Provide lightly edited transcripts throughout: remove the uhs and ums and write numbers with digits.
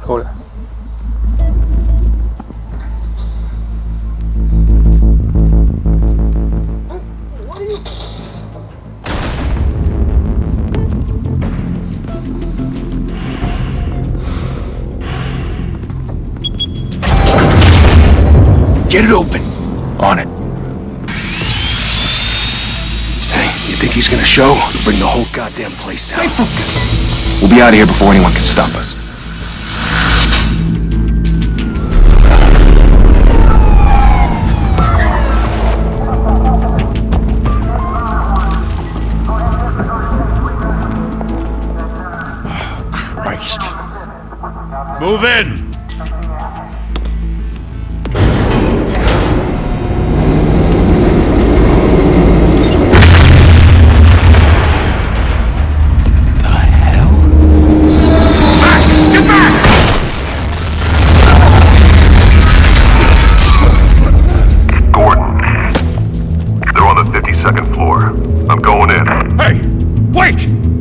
Hola. Get it open. On it. Hey, you think he's gonna show? Bring the whole goddamn place down. Stay focused. We'll be out of here before anyone can stop us. Oh, Christ. Move in!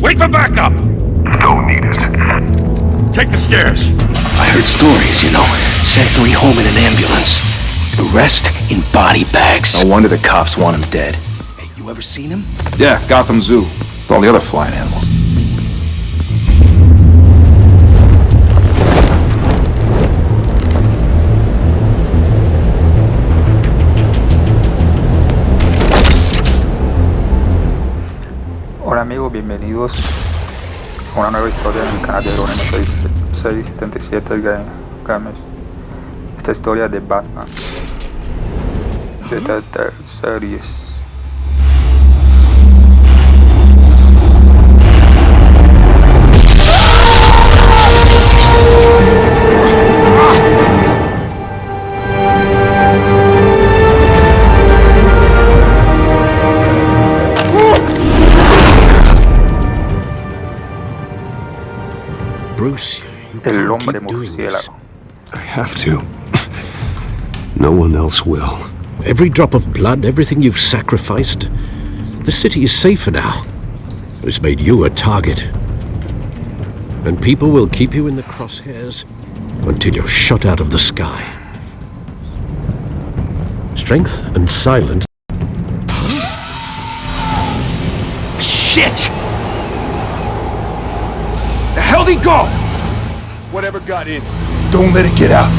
Wait for backup! Don't need it. Take the stairs. I heard stories, you know. Sent 3 home in an ambulance. The rest in body bags. No wonder the cops want him dead. Hey, you ever seen him? Yeah, Gotham Zoo. With all the other flying animals. Hola amigos, bienvenidos a una nueva historia en el canal de Reino 677 Games. Esta historia de Batman de Telltale Series. Bruce, El hombre murciélago. I have to. No one else will. Every drop of blood, everything you've sacrificed. The city is safer now. It's made you a target. And people will keep you in the crosshairs until you're shot out of the sky. Strength and silence. Shit! The hell'd he go? Whatever got in, don't let it get out.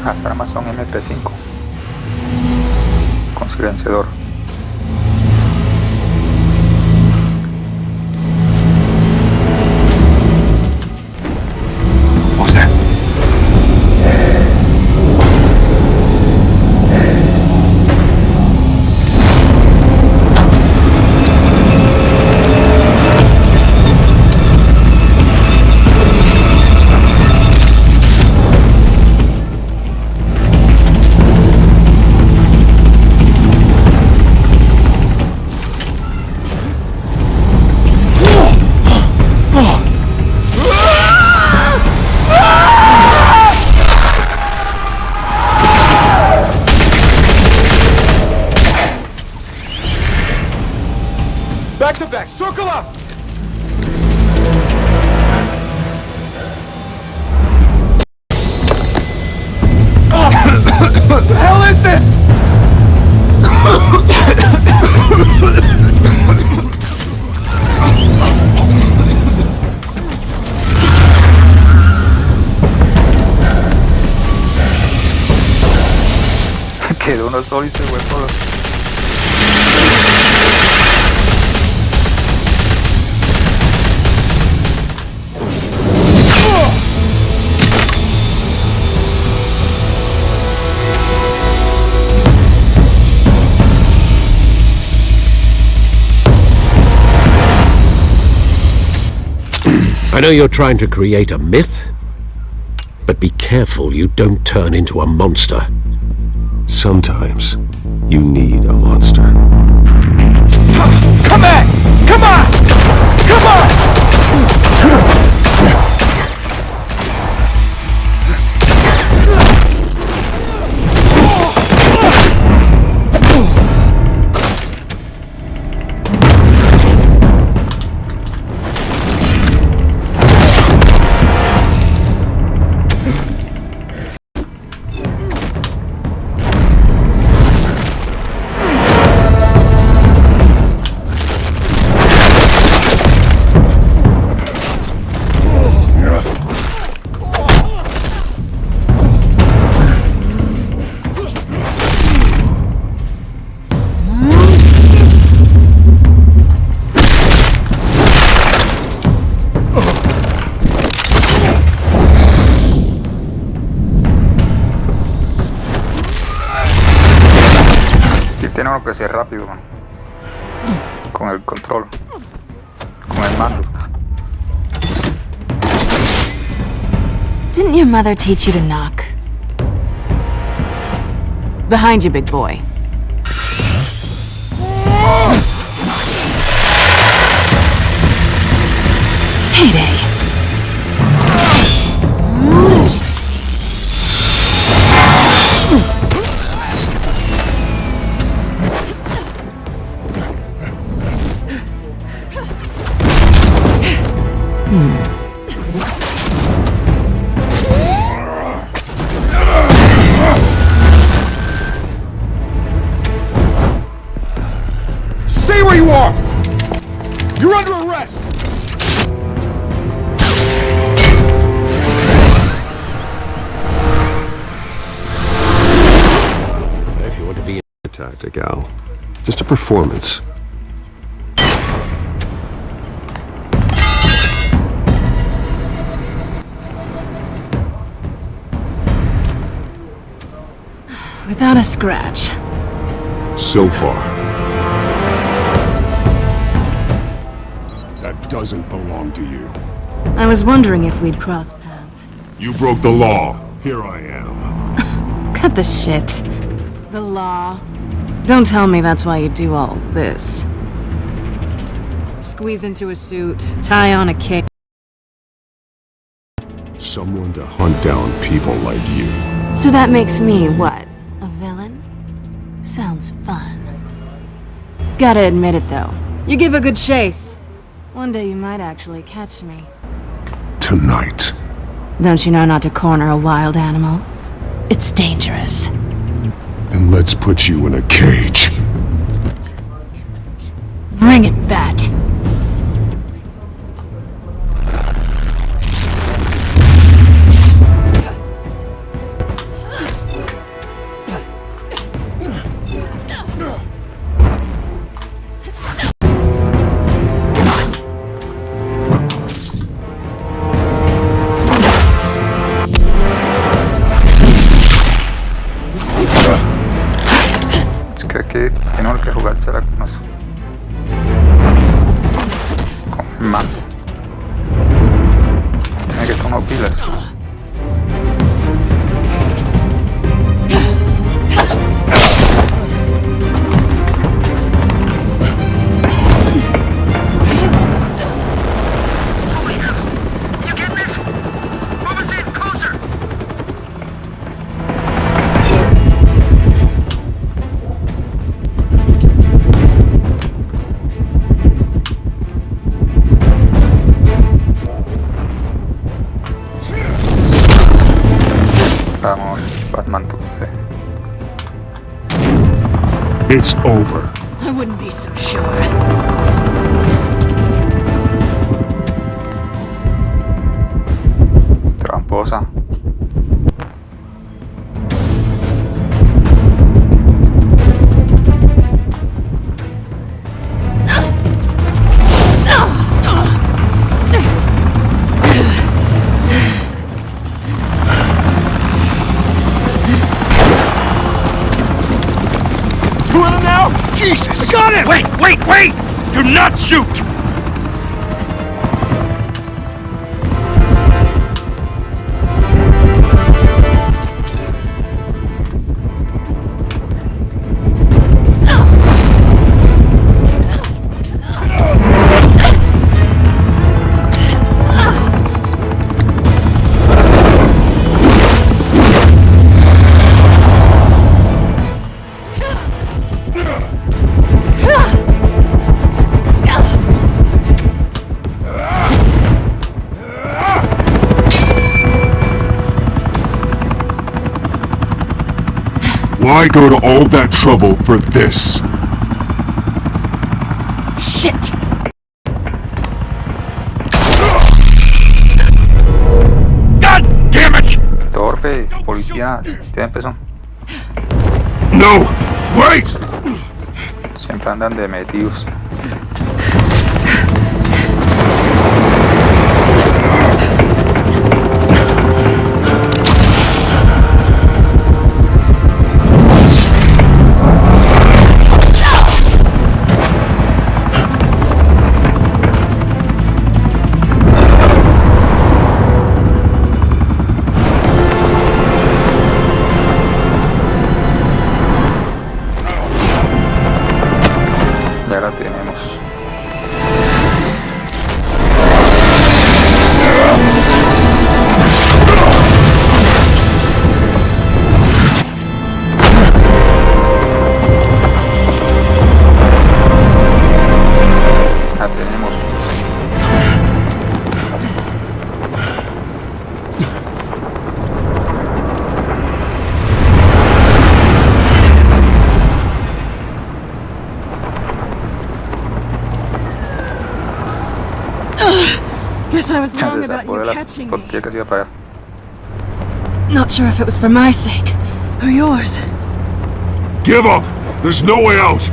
Las armas son MP5 con silenciador. What was that? Back to back, circle up! What the hell is this? Quedó uno solo y se fue solo. I know you're trying to create a myth, but be careful you don't turn into a monster. Sometimes you need a monster. Come on! Come on! Come on! tengo que ser rápido, man. Con el control. Con el mando. Didn't your mother teach you to knock? Behind you, big boy. Heyday. Stay where you are! You're under arrest! If you want to be a tactic, Al. Just a performance. Without a scratch. So far. That doesn't belong to you. I was wondering if we'd cross paths. You broke the law. Here I am. Cut the shit. The law. Don't tell me that's why you do all this. Squeeze into a suit, tie on a cape. Someone to hunt down people like you. So that makes me what? A villain? Sounds fun. Gotta admit it though. You give a good chase. One day you might actually catch me. Tonight. Don't you know not to corner a wild animal? It's dangerous. Then let's put you in a cage. Bring it, Bat. Que tengo que jugársela con eso. Con el mando. Tiene que tomar pilas. Vamos, Batman, tu fe. It's over. I wouldn't be so sure. Tramposa. Jesus! Got him! Wait! Do not shoot! Why go to all that trouble for this? Shit! God damn it! Torpe, policía, tiene peso. No! Wait! Siempre andan de metidos. ya la tenemos. La tenemos. Guess I was wrong Se about sacó you de la catching tortilla me. que hacía para allá. Not sure if it was for my sake or yours. Give up! There's no way out!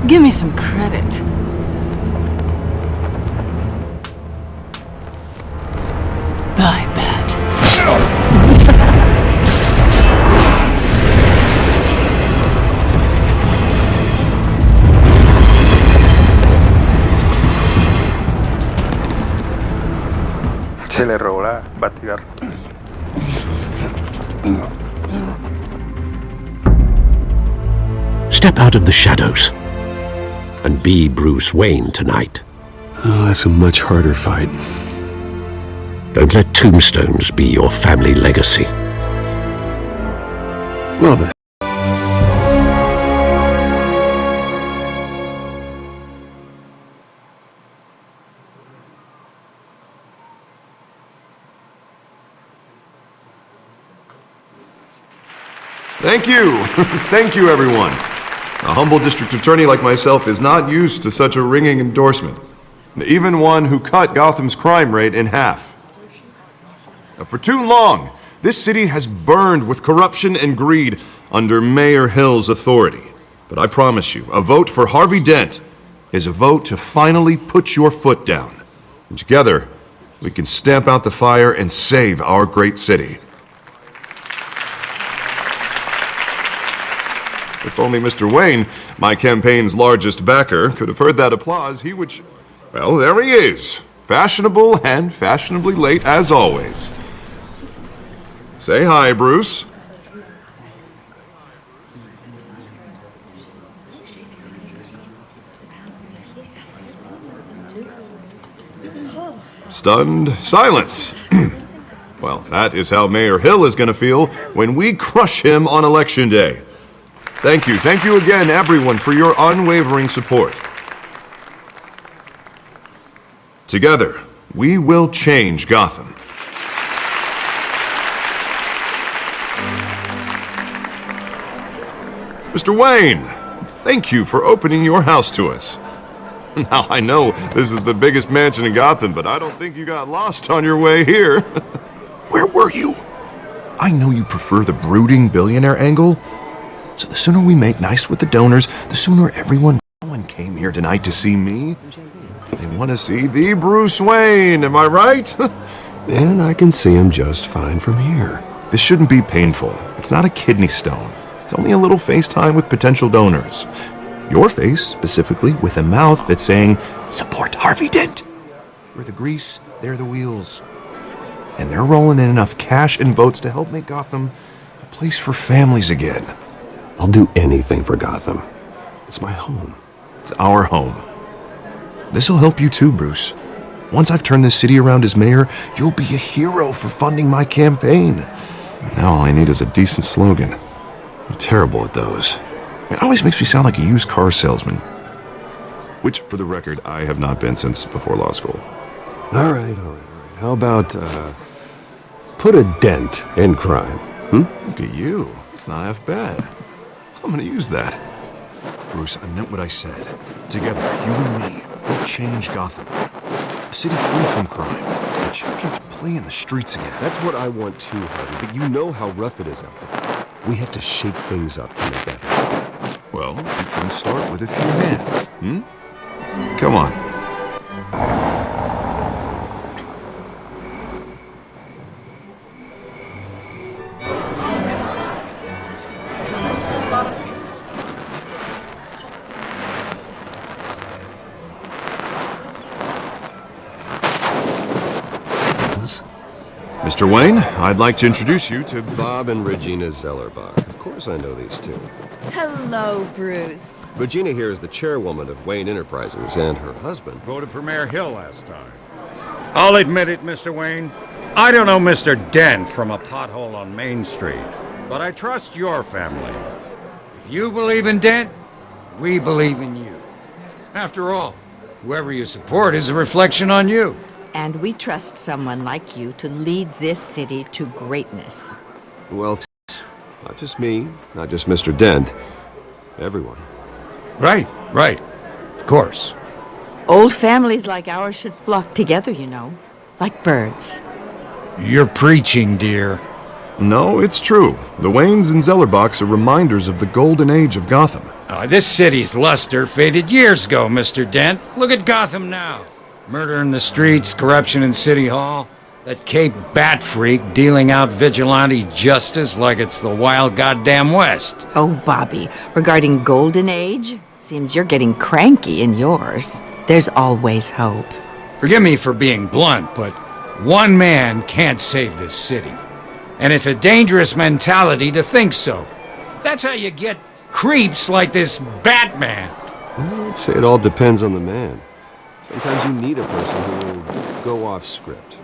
Give me some credit. Bye, Bat. Se le robó la batigar. Step out of the shadows and be Bruce Wayne tonight. Oh, that's a much harder fight. Don't let tombstones be your family legacy. Well then. Thank you. Thank you, everyone. A humble district attorney like myself is not used to such a ringing endorsement. Even one who cut Gotham's crime rate in half. For too long, this city has burned with corruption and greed under Mayor Hill's authority. But I promise you, a vote for Harvey Dent is a vote to finally put your foot down. And together, we can stamp out the fire and save our great city. If only Mr. Wayne, my campaign's largest backer, could have heard that applause, he would... Well, there he is. Fashionable and fashionably late as always. Say hi, Bruce. Stunned silence. Well, that is how Mayor Hill is going to feel when we crush him on Election Day. Thank you again, everyone, for your unwavering support. Together, we will change Gotham. Mr. Wayne, thank you for opening your house to us. Now, I know this is the biggest mansion in Gotham, but I don't think you got lost on your way here. Where were you? I know you prefer the brooding billionaire angle, so the sooner we make nice with the donors, the sooner everyone came here tonight to see me. They want to see the Bruce Wayne, am I right? And I can see him just fine from here. This shouldn't be painful. It's not a kidney stone. It's only a little FaceTime with potential donors. Your face, specifically, with a mouth that's saying, support Harvey Dent. We're the grease, they're the wheels. And they're rolling in enough cash and votes to help make Gotham a place for families again. I'll do anything for Gotham. It's my home. It's our home. This'll help you too, Bruce. Once I've turned this city around as mayor, you'll be a hero for funding my campaign. Now all I need is a decent slogan. I'm terrible at those. It always makes me sound like a used car salesman. Which, for the record, I have not been since before law school. All right. How about, put a dent in crime, Look at you. It's not half bad. I'm gonna use that. Bruce, I meant what I said. Together, you and me, we'll change Gotham. A city free from crime. Where children can play in the streets again. That's what I want too, Harvey, but you know how rough it is out there. We have to shake things up to make that happen. Well, you can start with a few hands, Come on. Mr. Wayne, I'd like to introduce you to Bob and Regina Zellerbach. Of course I know these two. Hello, Bruce. Regina here is the chairwoman of Wayne Enterprises, and her husband... Voted for Mayor Hill last time. I'll admit it, Mr. Wayne. I don't know Mr. Dent from a pothole on Main Street, but I trust your family. If you believe in Dent, we believe in you. After all, whoever you support is a reflection on you. And we trust someone like you to lead this city to greatness. Well, not just me, not just Mr. Dent. Everyone. Right. Of course. Old families like ours should flock together, you know, like birds. You're preaching, dear. No, it's true. The Waynes and Zellerbachs are reminders of the golden age of Gotham. This city's luster faded years ago, Mr. Dent. Look at Gotham now. Murder in the streets, corruption in City Hall, that Cape Bat freak dealing out vigilante justice like it's the wild goddamn West. Oh, Bobby, regarding Golden Age, seems you're getting cranky in yours. There's always hope. Forgive me for being blunt, but one man can't save this city. And it's a dangerous mentality to think so. That's how you get creeps like this Batman. I'd say it all depends on the man. Sometimes you need a person who will go off script.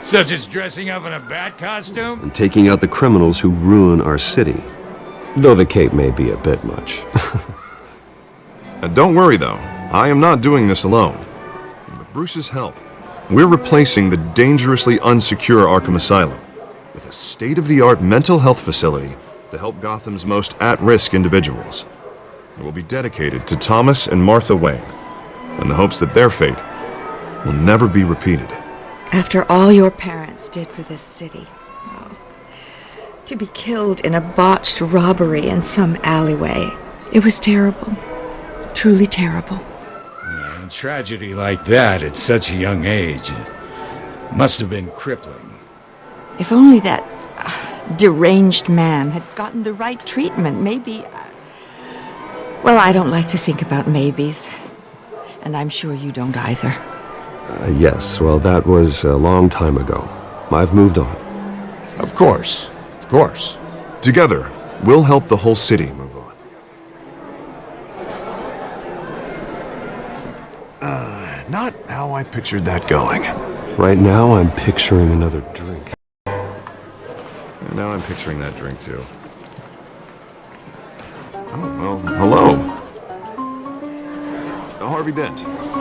Such as dressing up in a bat costume? And taking out the criminals who ruin our city. Though the cape may be a bit much. Don't worry, though. I am not doing this alone. With Bruce's help, we're replacing the dangerously unsecure Arkham Asylum with a state-of-the-art mental health facility to help Gotham's most at-risk individuals. It will be dedicated to Thomas and Martha Wayne, in the hopes that their fate will never be repeated. After all your parents did for this city, to be killed in a botched robbery in some alleyway, it was terrible. Truly terrible. A tragedy like that at such a young age must have been crippling. If only that deranged man had gotten the right treatment, maybe... Well, I don't like to think about maybes. And I'm sure you don't either. Yes, well, that was a long time ago. I've moved on. Of course. Together, we'll help the whole city move on. Not how I pictured that going. Right now, I'm picturing another drink. And now I'm picturing that drink, too. Oh, well, hello. Harvey Dent,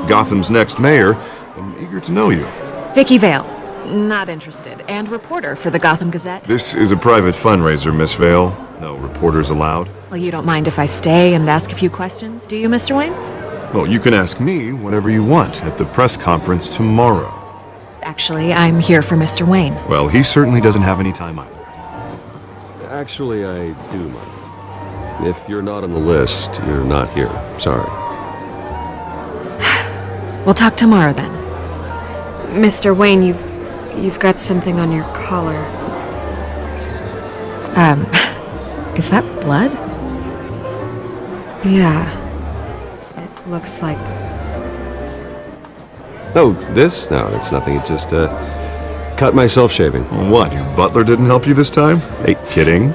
Gotham's next mayor. I'm eager to know you. Vicky Vale. Not interested. And reporter for the Gotham Gazette. This is a private fundraiser, Miss Vale. No reporters allowed. Well, you don't mind if I stay and ask a few questions, do you, Mr. Wayne? Well, you can ask me whatever you want at the press conference tomorrow. Actually, I'm here for Mr. Wayne. Well, he certainly doesn't have any time either. Actually, I do mind. If you're not on the list, you're not here. Sorry. We'll talk tomorrow then. Mr. Wayne, you've got something on your collar. Is that blood? Yeah. It looks like... Oh, this? No, it's nothing. It just, cut myself shaving. What, your butler didn't help you this time? Hey, kidding.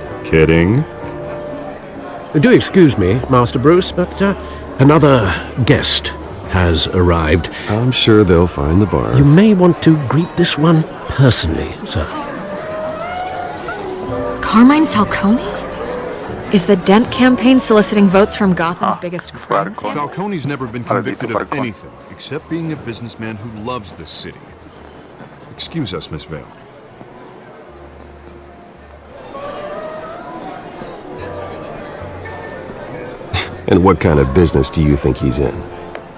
Do excuse me, Master Bruce, but another guest has arrived. I'm sure they'll find the bar. You may want to greet this one personally, sir. Carmine Falcone? Is the Dent campaign soliciting votes from Gotham's biggest crime? Falcone's never been convicted of anything except being a businessman who loves this city. Excuse us, Miss Vale. And what kind of business do you think he's in?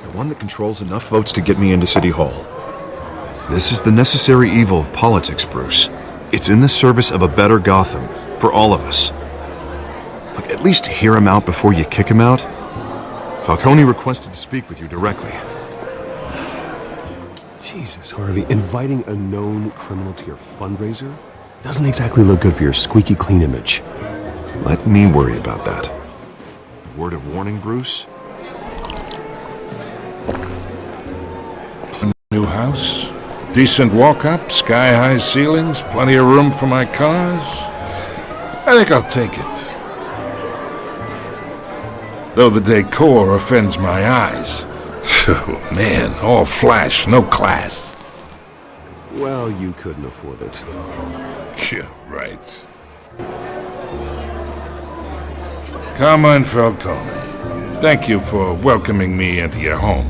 The one that controls enough votes to get me into City Hall. This is the necessary evil of politics, Bruce. It's in the service of a better Gotham, for all of us. Look, at least hear him out before you kick him out. Falcone requested to speak with you directly. Jesus, Harvey, inviting a known criminal to your fundraiser doesn't exactly look good for your squeaky clean image. Let me worry about that. A word of warning, Bruce? New house, Decent walk-up, sky-high ceilings, plenty of room for my cars. I think I'll take it. Though the decor offends my eyes. Oh, man, all flash, no class. Well, you couldn't afford it. Yeah, right. Carmine Falcone, thank you for welcoming me into your home.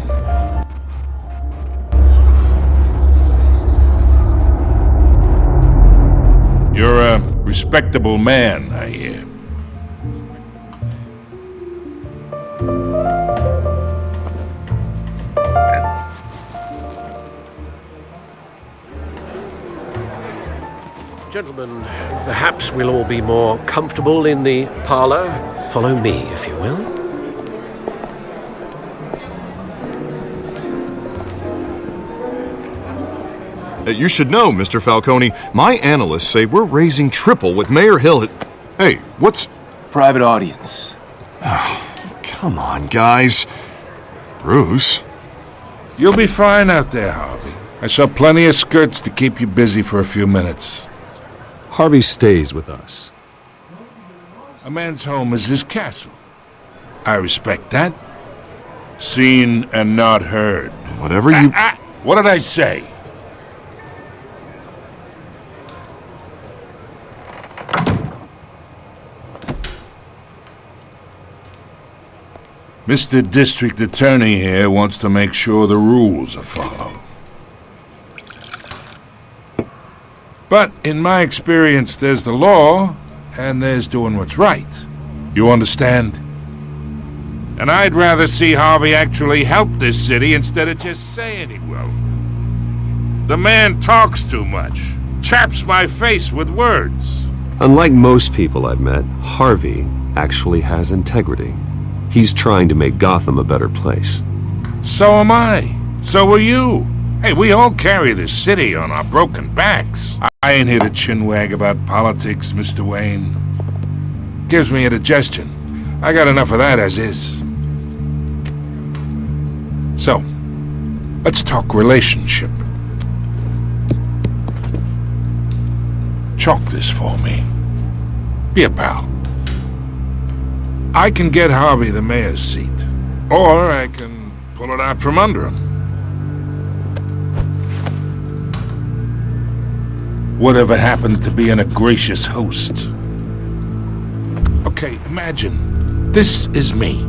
You're a respectable man, I hear. Gentlemen, perhaps we'll all be more comfortable in the parlor. Follow me, if you will. You should know, Mr. Falcone, my analysts say we're raising triple what Mayor Hill had... Hey, what's... Private audience. Come on, guys. Bruce? You'll be fine out there, Harvey. I saw plenty of skirts to keep you busy for a few minutes. Harvey stays with us. A man's home is his castle. I respect that. Seen and not heard. Whatever you... What did I say? Mr. District Attorney here wants to make sure the rules are followed. But in my experience, there's the law, and there's doing what's right. You understand? And I'd rather see Harvey actually help this city instead of just saying he will. The man talks too much, chaps my face with words. Unlike most people I've met, Harvey actually has integrity. He's trying to make Gotham a better place. So am I. So are you. Hey, we all carry this city on our broken backs. I ain't here to chinwag about politics, Mr. Wayne. Gives me indigestion. I got enough of that as is. So, let's talk relationship. Chalk this for me. Be a pal. I can get Harvey the mayor's seat, or I can pull it out from under him. Whatever happened to being a gracious host? Okay, imagine, this is me.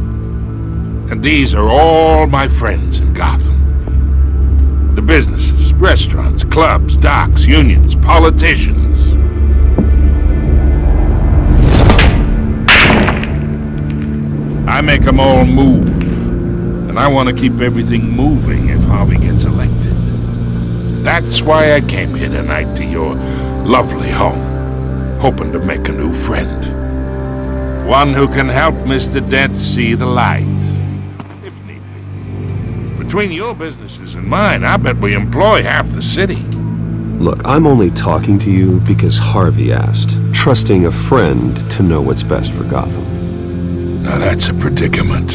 And these are all my friends in Gotham. The businesses, restaurants, clubs, docks, unions, politicians. I make them all move. And I want to keep everything moving if Harvey gets elected. That's why I came here tonight to your lovely home, hoping to make a new friend. One who can help Mr. Dent see the light, if need be. Between your businesses and mine, I bet we employ half the city. Look, I'm only talking to you because Harvey asked, trusting a friend to know what's best for Gotham. Now that's a predicament.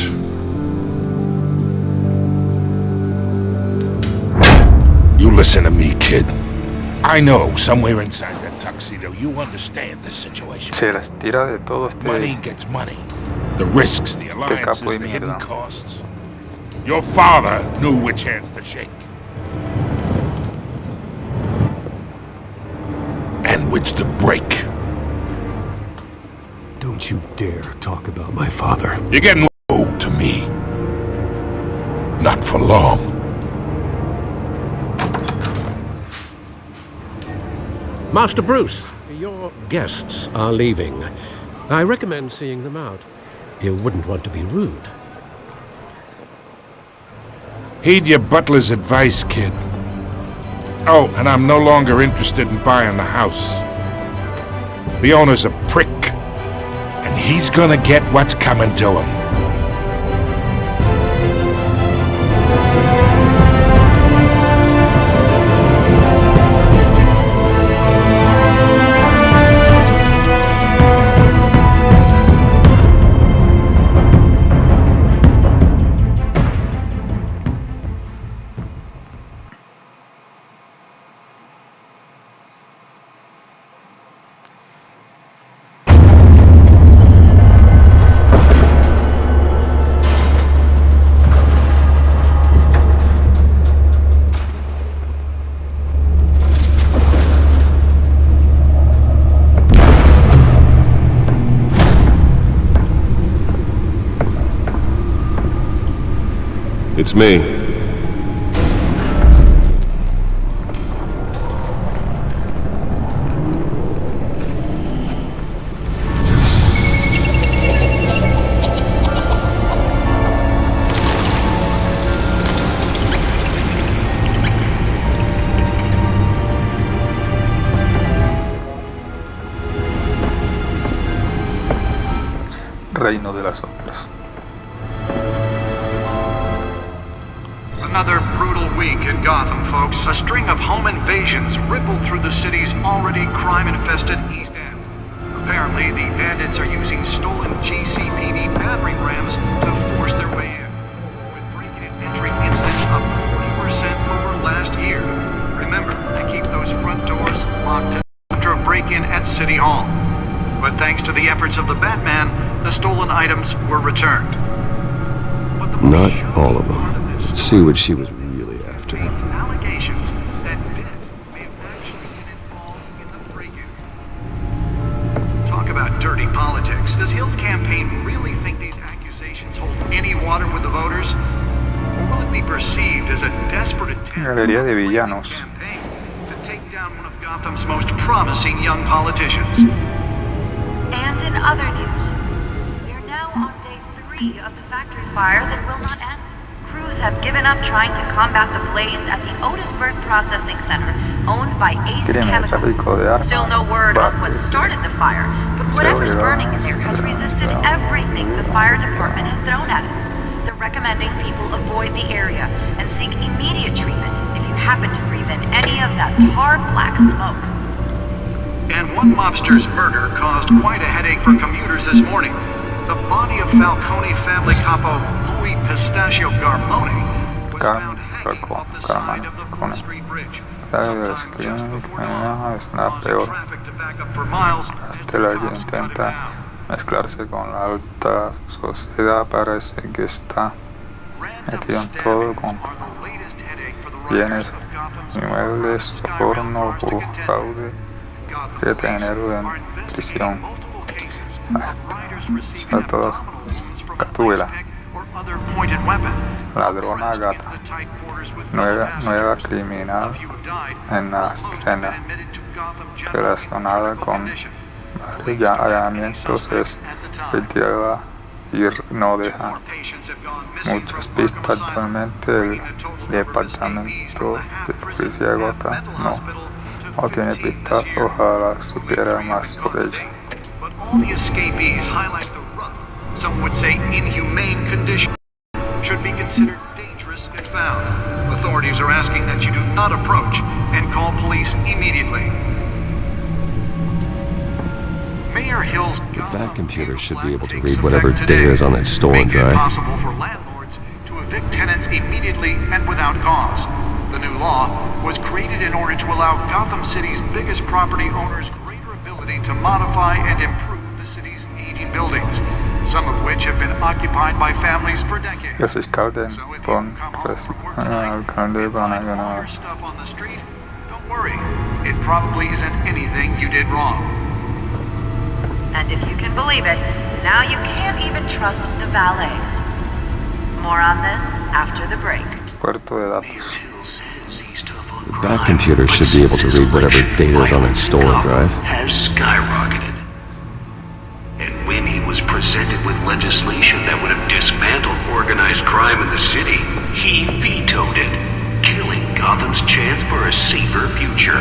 You listen to me, kid. I know somewhere inside that tuxedo you understand the situation. Se las tira de todo Money gets money. The risks, the alliances, capo de the hidden mierda. costs. Your father knew which hands to shake. And which to break. Don't you dare talk about my father. You're getting old to me. Not for long. Master Bruce, your guests are leaving. I recommend seeing them out. You wouldn't want to be rude. Heed your butler's advice, kid. Oh, and I'm no longer interested in buying the house. The owner's a prick. And he's gonna get what's coming to him. It's me. Reino de las sombras. Another brutal week in Gotham, folks. A string of home invasions rippled through the city's already crime-infested East End. Apparently, the bandits are using stolen GCPD battering rams to force their way in, with break-in and entry incidents up 40% over last year. Remember to keep those front doors locked after a break-in at City Hall. But thanks to the efforts of the Batman, the stolen items were returned. But the Not all of them. Let's see what she was really after. Allegations that Dent may have actually been involved in the break-in. Talk about dirty politics. Does Hill's campaign really think these accusations hold any water with the voters? Or will it be perceived as a desperate attempt Galería de villanos. campaign to take down one of Gotham's most promising young politicians? And in other news, we are now on day 3 of the factory fire that will not end. Crews have given up trying to combat the blaze at the Otisburg Processing Center, owned by Ace Chemical. Still no word on what started the fire, but whatever's burning in there has resisted everything the fire department has thrown at it. They're recommending people avoid the area and seek immediate treatment if you happen to breathe in any of that tar black smoke. And one mobster's murder caused quite a headache for commuters this morning. The body of Falcone family capo Louis Pistachio Garmone was found hanging off the side of the Broad Street Bridge, sometime just before dawn, causing traffic to back up for miles as the cops cut him down. Mezclarse con la alta sociedad, parece que está metido en todo, con bienes inmuebles, soborno, fraude, 7 de enero en prisión, a todas, Catuela, ladrona gata, nueva criminal en la escena, relacionada con varios allanamientos, es retirada y no deja muchas pistas. Actualmente el departamento de policía de Gotham no tiene pistas, ojalá supiera más sobre ella. But all the escapees highlight the rough, some would say inhumane condition, should be considered dangerous if found. Authorities are asking that you do not approach and call police immediately. Mayor Hill's That computer should be able to read whatever data is on that stolen drive. Make it possible for landlords to evict tenants immediately and without cause. The new law was created in order to allow Gotham City's biggest property owners greater ability to modify and improve the city's aging buildings, some of which have been occupied by families for decades. El fiscal de alcalde van a ganar. Stuff on the street, don't worry. It probably isn't anything you did wrong. And if you can believe it, now you can't even trust the valets. More on this after the break. Puerto de datos. That computer should be able to read whatever data is on that stolen drive. Has skyrocketed. And when he was presented with legislation that would have dismantled organized crime in the city, he vetoed it, killing Gotham's chance for a safer future.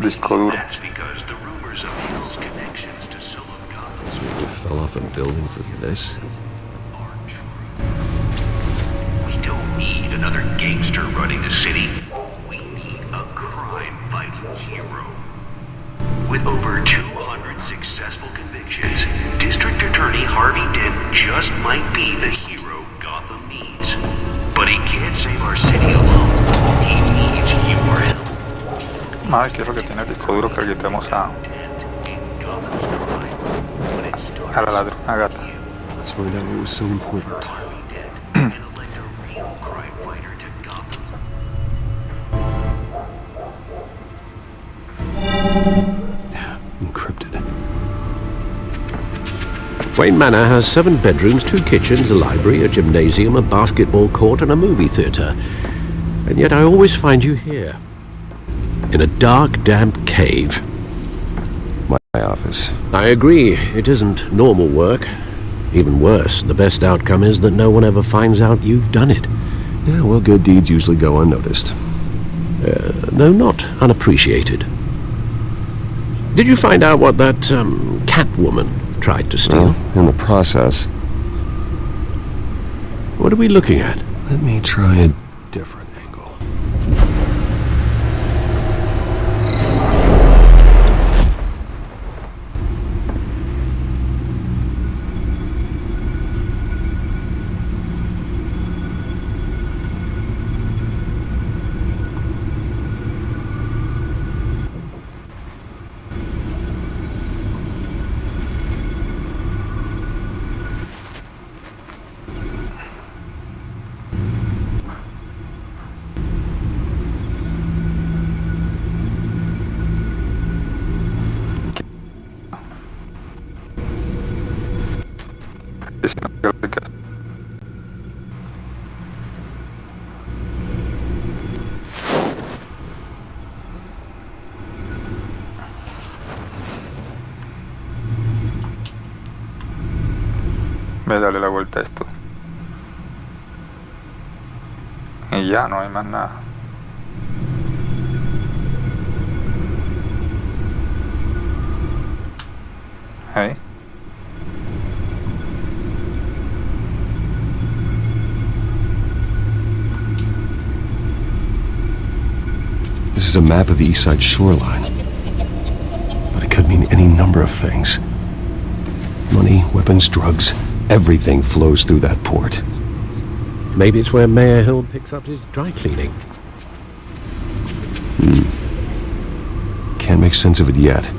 Disco duro. That's because the rumors of Hill's connections to some of Gotham's You fell off a building for this? are true. We don't need another gangster running the city. We need a crime-fighting hero. With over 200 successful convictions, District Attorney Harvey Dent just might be the hero Gotham needs. But he can't save our city alone. He needs your help. Madre, ¿qué es lo que tiene el disco duro que le quitemos a la ladrona gata? Let's find out what was so important. Encrypted. Wayne Manor has 7 bedrooms, 2 kitchens, a library, a gymnasium, a basketball court, and a movie theatre. And yet I always find you here. In a dark, damp cave. My office. I agree, it isn't normal work. Even worse, the best outcome is that no one ever finds out you've done it. Yeah, well, good deeds usually go unnoticed. Though not unappreciated. Did you find out what that, cat woman tried to steal? Well, in the process. What are we looking at? Let me try a different angle. Voy a darle la vuelta a esto. Y ya, no hay más nada. Hey. This is a map of the east side shoreline. But it could mean any number of things. Money, weapons, drugs, everything flows through that port. Maybe it's where Mayor Hill picks up his dry cleaning. Can't make sense of it yet.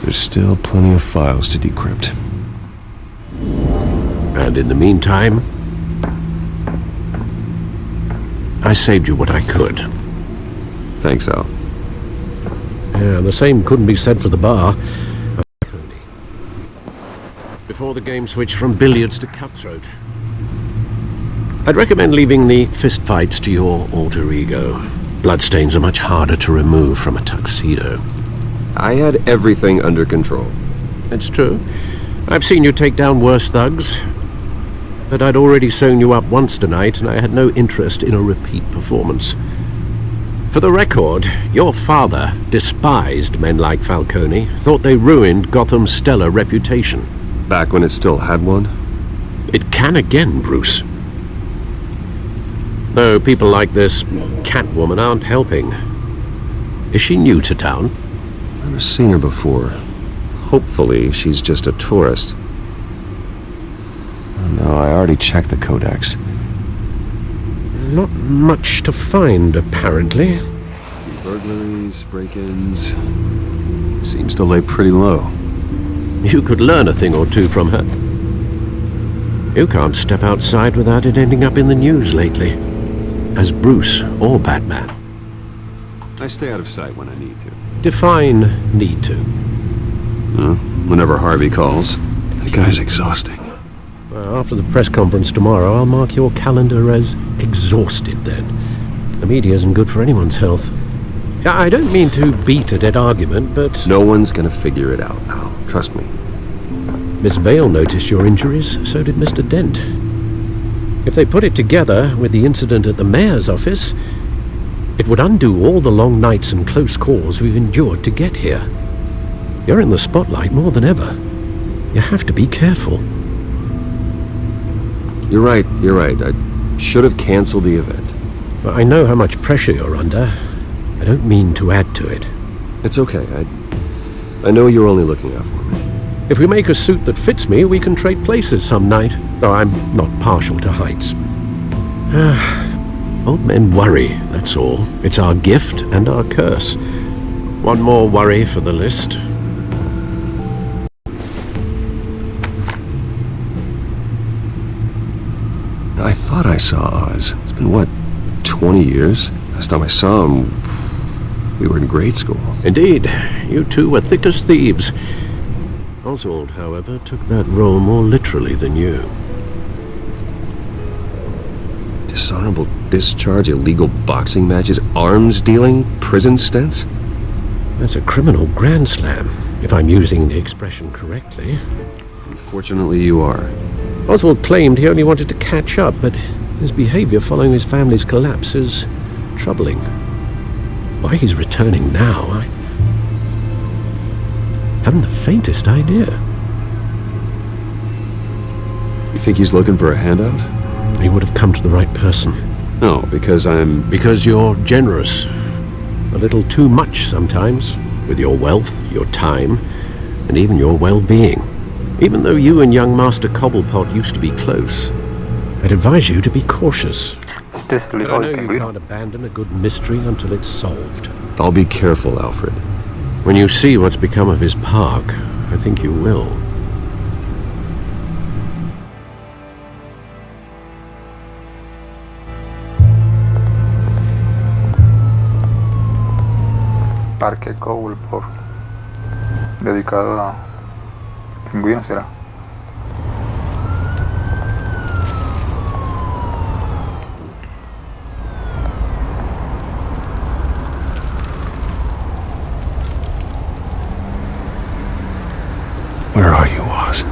There's still plenty of files to decrypt. And in the meantime, I saved you what I could. Thanks, Al. Yeah, the same couldn't be said for the bar. Before the game switched from billiards to cutthroat. I'd recommend leaving the fistfights to your alter ego. Bloodstains are much harder to remove from a tuxedo. I had everything under control. It's true. I've seen you take down worse thugs. But I'd already sewn you up once tonight, and I had no interest in a repeat performance. For the record, your father despised men like Falcone, thought they ruined Gotham's stellar reputation. Back when it still had one? It can again, Bruce. Though people like this Catwoman aren't helping. Is she new to town? Never seen her before. Hopefully, she's just a tourist. Oh, no, I already checked the codex. Not much to find, apparently. Burglaries, break-ins... Seems to lay pretty low. You could learn a thing or two from her. You can't step outside without it ending up in the news lately. As Bruce or Batman. I stay out of sight when I need to. Define need to. Whenever Harvey calls. That guy's exhausting. Well, after the press conference tomorrow, I'll mark your calendar as exhausted then. The media isn't good for anyone's health. I don't mean to beat a dead argument, but... No one's gonna figure it out now. Trust me. Miss Vale noticed your injuries, so did Mr. Dent. If they put it together with the incident at the mayor's office, it would undo all the long nights and close calls we've endured to get here. You're in the spotlight more than ever. You have to be careful. You're right. I should have canceled the event. But I know how much pressure you're under. I don't mean to add to it. It's okay. I know you're only looking out for me. If we make a suit that fits me, we can trade places some night. Though I'm not partial to heights. Old men worry, that's all. It's our gift and our curse. One more worry for the list. I thought I saw Oz. It's been, what, 20 years? Last time I saw him, we were in grade school. Indeed. You two were thick as thieves. Oswald, however, took that role more literally than you. Dishonorable discharge, illegal boxing matches, arms dealing, prison stints? That's a criminal grand slam, if I'm using the expression correctly. Unfortunately, you are. Oswald claimed he only wanted to catch up, but his behavior following his family's collapse is troubling. Why he's returning now, I haven't the faintest idea. You think he's looking for a handout? He would have come to the right person. No, because Because you're generous. A little too much sometimes, with your wealth, your time, and even your well-being. Even though you and young Master Cobblepot used to be close, I'd advise you to be cautious. Este es el hijo I del know you pingüino. can't abandon a good mystery until it's solved. I'll be careful, Alfred. When you see what's become of his park, I think you will. Parque Cobblepot, dedicado a pingüinos, será. Where are you, Oz?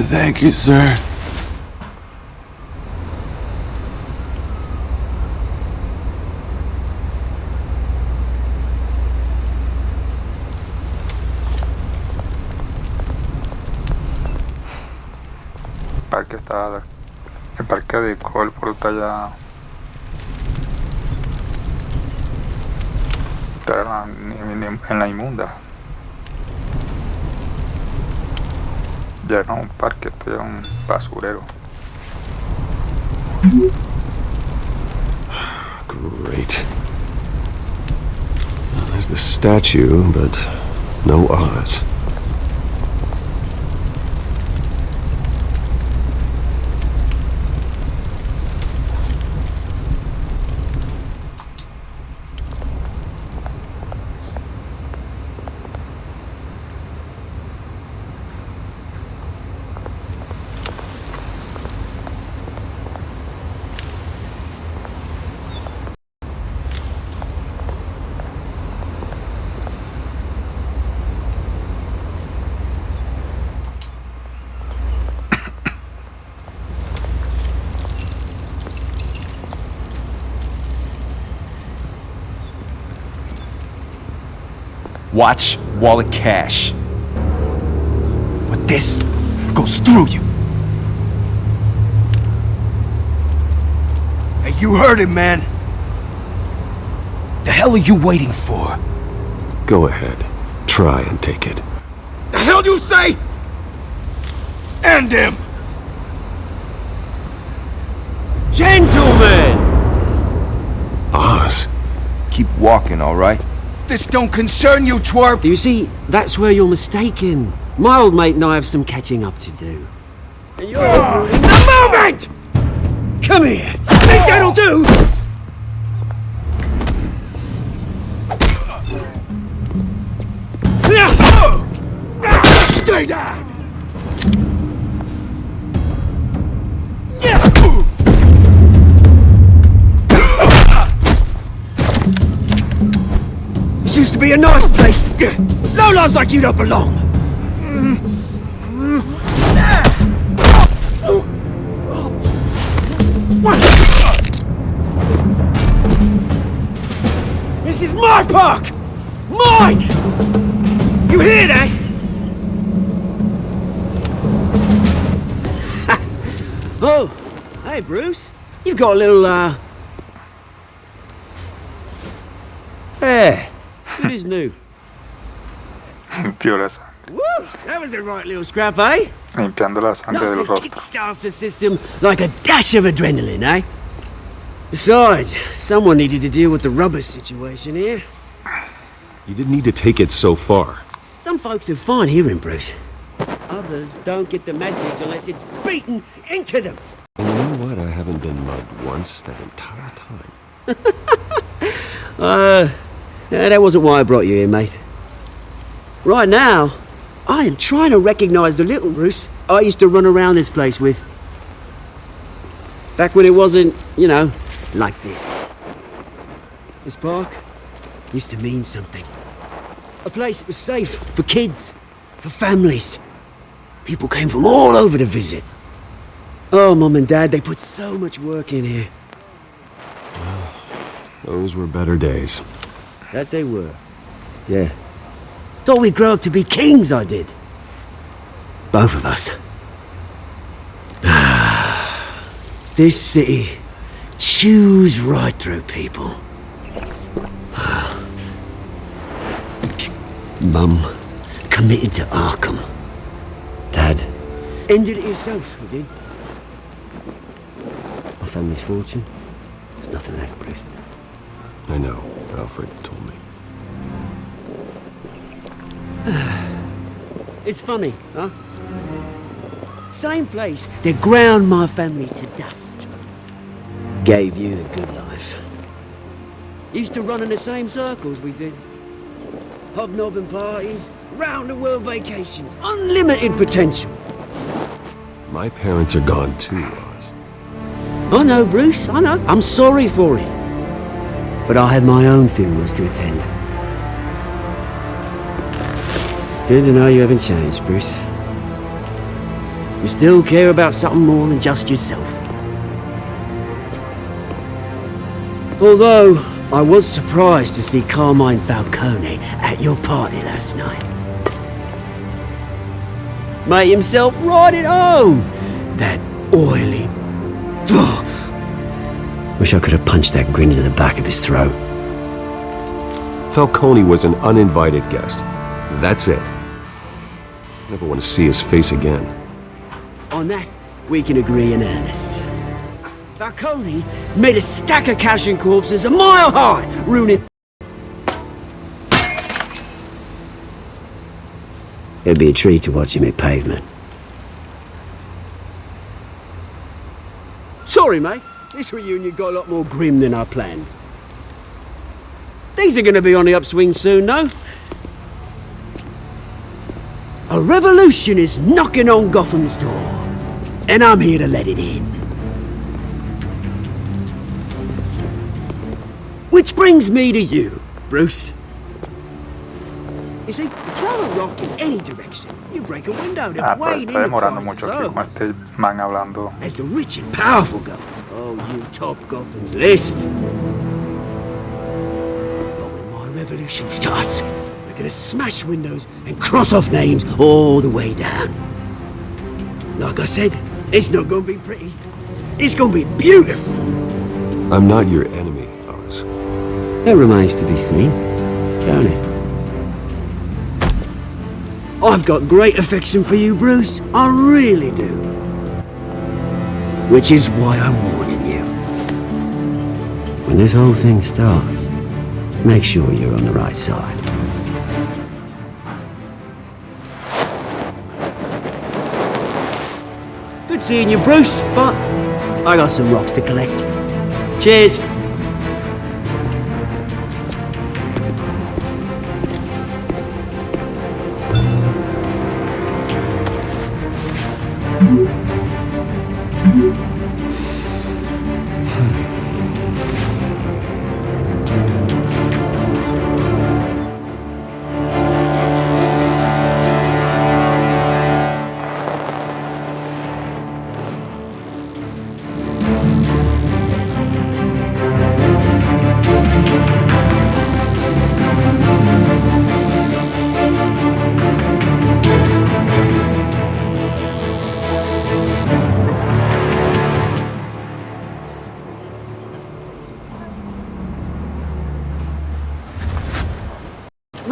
Thank you, sir. El parque de Cobblepot está ya en la inmunda. Ya no es un parque, esto ya es un basurero. Great. There's the statue, but no Oz. Watch wallet cash. But this goes through you. Hey, you heard him, man. The hell are you waiting for? Go ahead. Try and take it. The hell do you say? End him! Gentlemen! Oz. Keep walking, all right? This don't concern you, twerp! You see, that's where you're mistaken. My old mate and I have some catching up to do. And you're in the moment! Come here! Think that'll do? Stay down! This used to be a nice place. Lowlifes like you don't belong! This is my park! Mine! You hear that? Oh, hey Bruce. You've got a little, There. Good as new. Piola sangre. Woo! That was a right little scrap, eh? Limpiando la sangre del Nothing rostro. kickstarts the system like a dash of adrenaline, eh? Besides, someone needed to deal with the rubber situation here. You didn't need to take it so far. Some folks are fine hearing, Bruce. Others don't get the message unless it's beaten into them. And you know what? I haven't been mugged once that entire time. That wasn't why I brought you here, mate. Right now, I am trying to recognize the little Bruce I used to run around this place with. Back when it wasn't, you know, like this. This park used to mean something. A place that was safe for kids, for families. People came from all over to visit. Oh, Mum and Dad, they put so much work in here. Well, those were better days. That they were. Yeah. Thought we'd grow up to be kings, I did. Both of us. This city chews right through people. Mum committed to Arkham. Dad ended it himself, he did. My family's fortune. There's nothing left, Bruce. I know. Alfred told me. It's funny, huh? Same place that ground my family to dust. Gave you the good life. Used to run in the same circles we did. Hobnobbing parties, round-the-world vacations, unlimited potential. My parents are gone too, Oz. I know, Bruce, I know. I'm sorry for it. But I had my own funerals to attend. Good to know you haven't changed, Bruce. You still care about something more than just yourself. Although, I was surprised to see Carmine Falcone at your party last night. Made himself right at home. That oily... Wish I could have punched that grin into the back of his throat. Falcone was an uninvited guest. That's it. Never want to see his face again. On that, we can agree in earnest. Falcone made a stack of cash and corpses a mile high, ruining... It'd be a treat to watch him hit pavement. Sorry, mate. This reunion got a lot more grim than I planned. Things are going to be on the upswing soon, though. A revolution is knocking on Gotham's door, and I'm here to let it in. Which brings me to you, Bruce. You see, you throw a rock in any direction, you break a window to wade Está into demorando crisis mucho aquí con zones. este man hablando. As the rich and powerful go, oh, you top Gotham's list. But when my revolution starts, we're gonna smash windows and cross off names all the way down. Like I said, it's not gonna be pretty. It's gonna be beautiful. I'm not your enemy, Oz. That remains to be seen, don't it? I've got great affection for you, Bruce. I really do. Which is why I'm warning you. When this whole thing starts, make sure you're on the right side. Good seeing you, Bruce, but I got some rocks to collect. Cheers.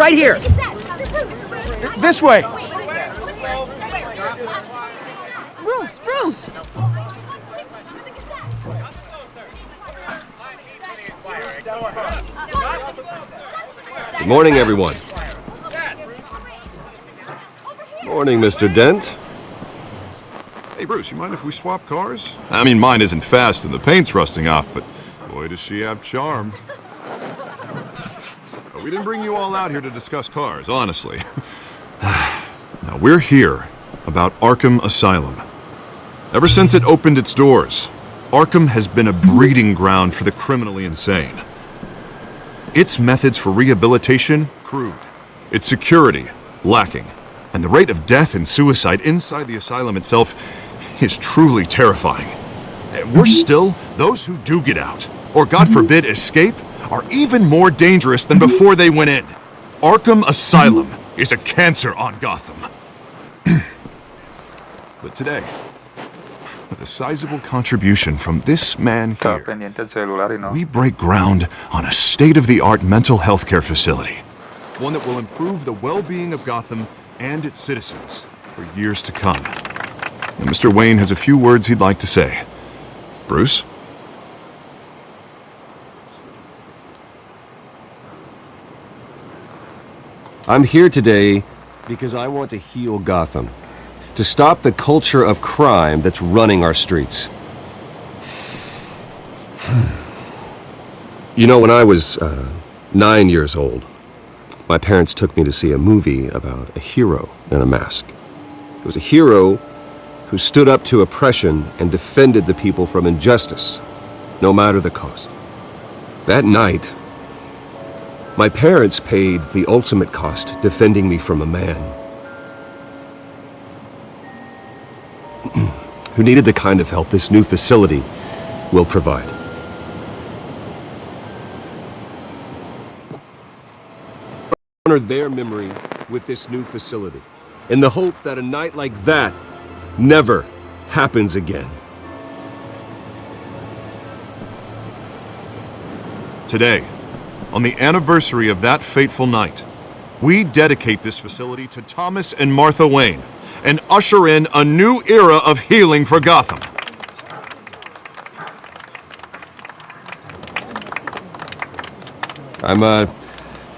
Right here! This way! Bruce! Good morning, everyone. Morning, Mr. Dent. Hey, Bruce, you mind if we swap cars? I mean, mine isn't fast and the paint's rusting off, but boy, does she have charm. But we didn't bring you all out here to discuss cars, honestly. Now, we're here about Arkham Asylum. Ever since it opened its doors, Arkham has been a breeding ground for the criminally insane. Its methods for rehabilitation, crude. Its security, lacking. And the rate of death and suicide inside the asylum itself is truly terrifying. And worse still, those who do get out, or God forbid escape, are even more dangerous than before they went in. Arkham Asylum is a cancer on Gotham. But today, with a sizable contribution from this man here, we break ground on a state-of-the-art mental health care facility. One that will improve the well-being of Gotham and its citizens for years to come. And Mr. Wayne has a few words he'd like to say. Bruce? I'm here today because I want to heal Gotham. To stop the culture of crime that's running our streets. You know, when I was 9 years old, my parents took me to see a movie about a hero in a mask. It was a hero who stood up to oppression and defended the people from injustice, no matter the cost. That night, my parents paid the ultimate cost defending me from a man who needed the kind of help this new facility will provide. Honor their memory with this new facility, in the hope that a night like that never happens again. Today, on the anniversary of that fateful night, we dedicate this facility to Thomas and Martha Wayne, and usher in a new era of healing for Gotham. I'm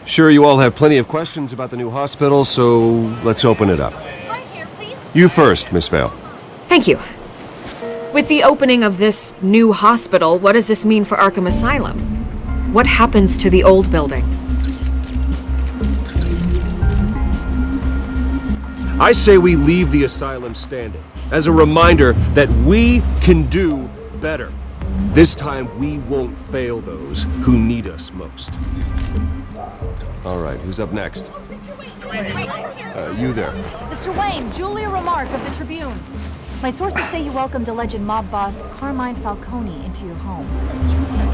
sure you all have plenty of questions about the new hospital, so let's open it up. You first, Miss Vale. Thank you. With the opening of this new hospital, what does this mean for Arkham Asylum? What happens to the old building? I say we leave the asylum standing, as a reminder that we can do better. This time we won't fail those who need us most. All right, who's up next? You there. Mr. Wayne, Julia Remark of the Tribune. My sources say you welcomed alleged mob boss Carmine Falcone into your home.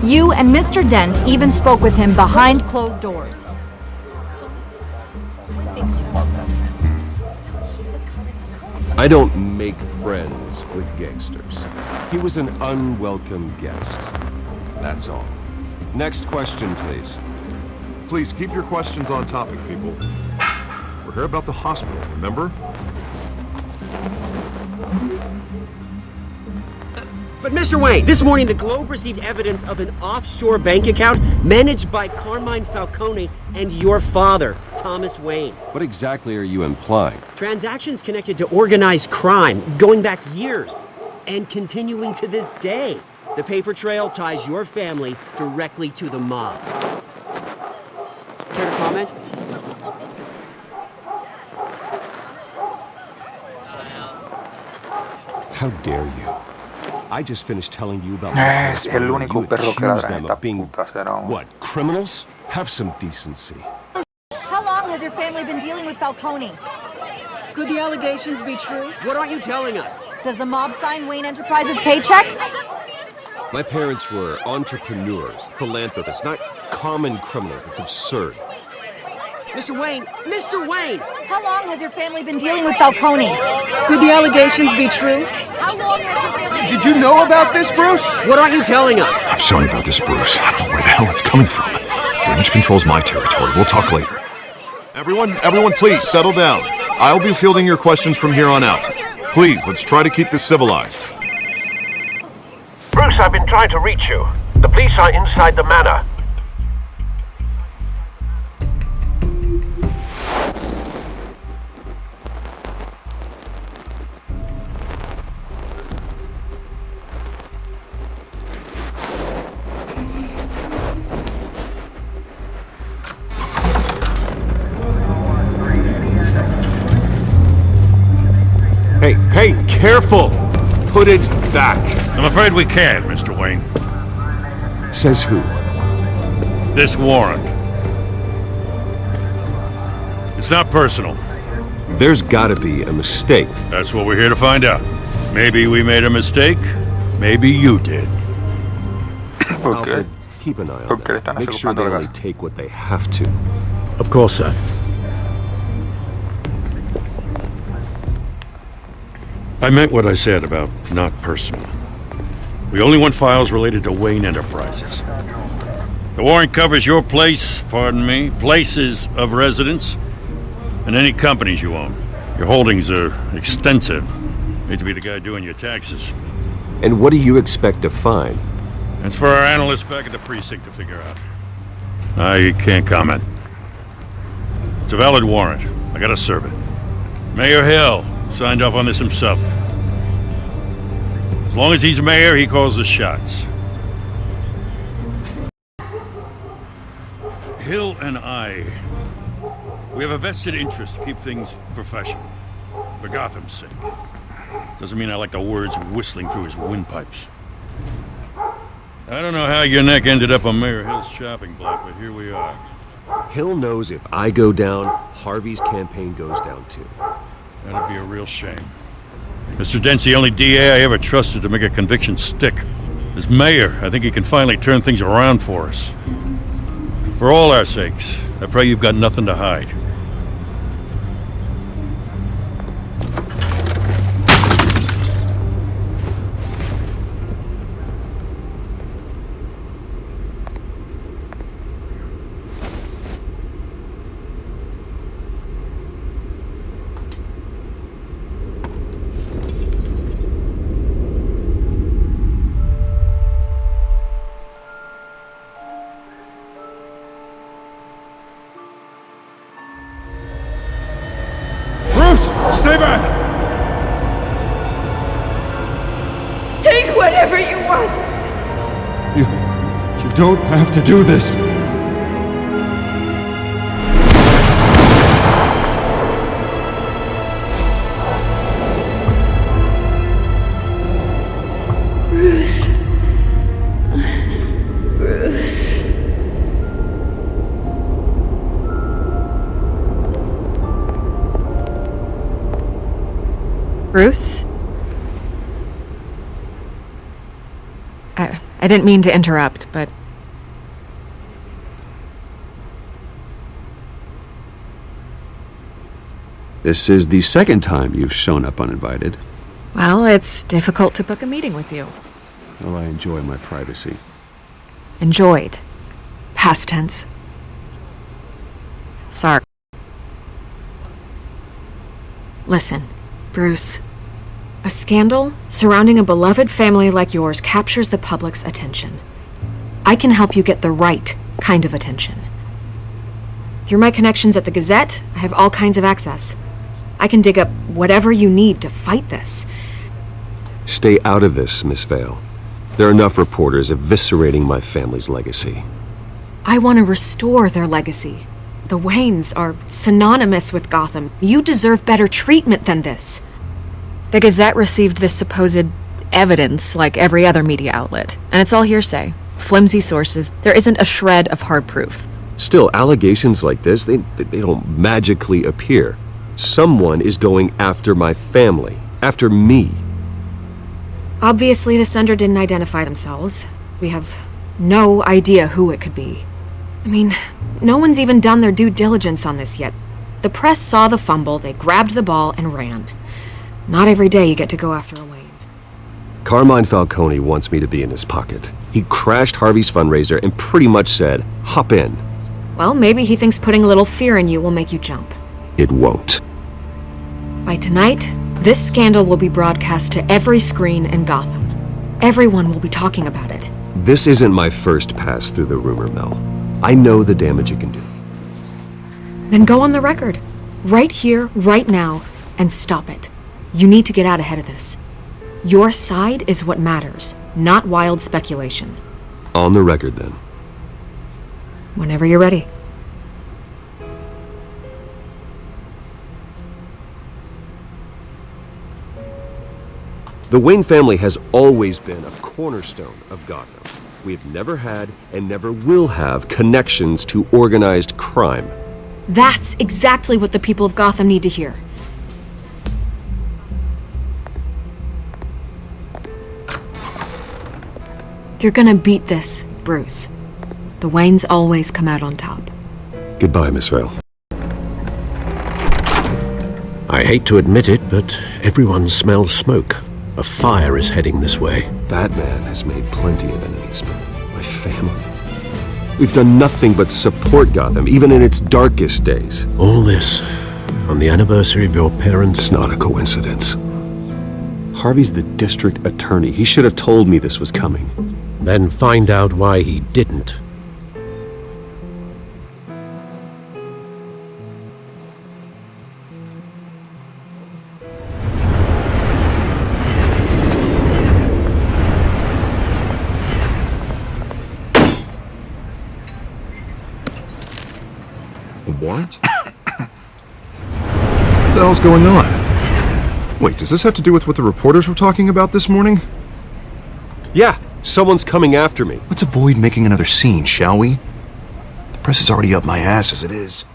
You and Mr. Dent even spoke with him behind closed doors. I don't make friends with gangsters. He was an unwelcome guest. That's all. Next question, please. Please keep your questions on topic, people. We're here about the hospital, remember? But Mr. Wayne, this morning the Globe received evidence of an offshore bank account managed by Carmine Falcone and your father, Thomas Wayne. What exactly are you implying? Transactions connected to organized crime going back years and continuing to this day. The paper trail ties your family directly to the mob. Care to comment? How dare you? I just finished telling you about Es el único perro que ladra en esta being, puta será un... what, criminals? Have some decency. How long has your family been dealing with Falcone? Could the allegations be true? What aren't you telling us? Does the mob sign Wayne Enterprises paychecks? My parents were entrepreneurs, philanthropists, not common criminals. It's absurd. Mr. Wayne! Mr. Wayne! How long has your family been dealing with Falcone? Could the allegations be true? How long has your family... Did you know about this, Bruce? What aren't you telling us? I'm sorry about this, Bruce. I don't know where the hell it's coming from. Damage control's my territory. We'll talk later. Everyone, please, settle down. I'll be fielding your questions from here on out. Please, let's try to keep this civilized. Bruce, I've been trying to reach you. The police are inside the manor. Hey, careful! Put it back. I'm afraid we can't, Mr. Wayne. Says who? This warrant. It's not personal. There's gotta be a mistake. That's what we're here to find out. Maybe we made a mistake. Maybe you did. Alfred, keep an eye on them. Make sure they only take what they have to. Of course, sir. I meant what I said about not personal. We only want files related to Wayne Enterprises. The warrant covers your places of residence, and any companies you own. Your holdings are extensive. Hate to be the guy doing your taxes. And what do you expect to find? That's for our analysts back at the precinct to figure out. I can't comment. It's a valid warrant. I gotta serve it. Mayor Hill signed off on this himself. As long as he's mayor, he calls the shots. Hill and I, we have a vested interest to keep things professional. For Gotham's sake. Doesn't mean I like the words whistling through his windpipes. I don't know how your neck ended up on Mayor Hill's shopping block, but here we are. Hill knows if I go down, Harvey's campaign goes down too. That'd be a real shame. Mr. Dent's the only DA I ever trusted to make a conviction stick. As mayor, I think he can finally turn things around for us. For all our sakes, I pray you've got nothing to hide. Stay back! Take whatever you want! You don't have to do this. Bruce. Bruce. Bruce? I didn't mean to interrupt, but... This is the second time you've shown up uninvited. Well, it's difficult to book a meeting with you. Well, I enjoy my privacy. Enjoyed. Past tense. Sorry. Listen, Bruce. A scandal surrounding a beloved family like yours captures the public's attention. I can help you get the right kind of attention. Through my connections at the Gazette, I have all kinds of access. I can dig up whatever you need to fight this. Stay out of this, Miss Vale. There are enough reporters eviscerating my family's legacy. I want to restore their legacy. The Waynes are synonymous with Gotham. You deserve better treatment than this. The Gazette received this supposed evidence like every other media outlet, and it's all hearsay. Flimsy sources. There isn't a shred of hard proof. Still, allegations like this, they don't magically appear. Someone is going after my family, after me. Obviously, the sender didn't identify themselves. We have no idea who it could be. I mean, no one's even done their due diligence on this yet. The press saw the fumble, they grabbed the ball and ran. Not every day you get to go after a Wayne. Carmine Falcone wants me to be in his pocket. He crashed Harvey's fundraiser and pretty much said, hop in. Well, maybe he thinks putting a little fear in you will make you jump. It won't. By tonight, this scandal will be broadcast to every screen in Gotham. Everyone will be talking about it. This isn't my first pass through the rumor mill. I know the damage it can do. Then go on the record. Right here, right now, and stop it. You need to get out ahead of this. Your side is what matters, not wild speculation. On the record, then. Whenever you're ready. The Wayne family has always been a cornerstone of Gotham. We've never had and never will have connections to organized crime. That's exactly what the people of Gotham need to hear. You're gonna beat this, Bruce. The Waynes always come out on top. Goodbye, Miss Vale. I hate to admit it, but everyone smells smoke. A fire is heading this way. Batman has made plenty of enemies, but my family... We've done nothing but support Gotham, even in its darkest days. All this on the anniversary of your parents'... It's not a coincidence. Harvey's the district attorney. He should have told me this was coming. Then find out why he didn't. What? What the hell's going on? Wait, does this have to do with what the reporters were talking about this morning? Yeah, someone's coming after me. Let's avoid making another scene, shall we? The press is already up my ass as it is.